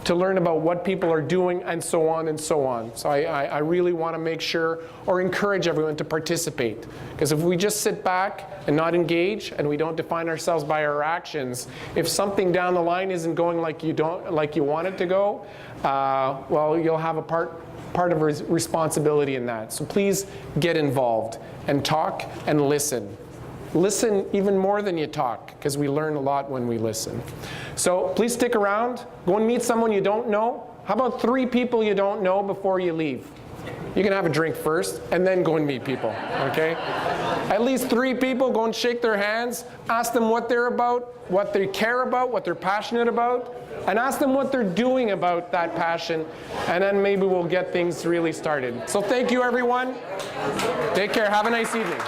to learn about what people are doing, and so on and so on. So I really want to make sure or encourage everyone to participate. Because if we just sit back and not engage, and we don't define ourselves by our actions, if something down the line isn't going like you want it to go, well, you'll have a part of responsibility in that. So please get involved and talk and listen. Listen even more than you talk, because we learn a lot when we listen. So please stick around. Go and meet someone you don't know. How about 3 people you don't know before you leave? You can have a drink first and then go and meet people, okay? At least 3 people, go and shake their hands, ask them what they're about, what they care about, what they're passionate about, and ask them what they're doing about that passion, and then maybe we'll get things really started. So thank you, everyone. Take care. Have a nice evening.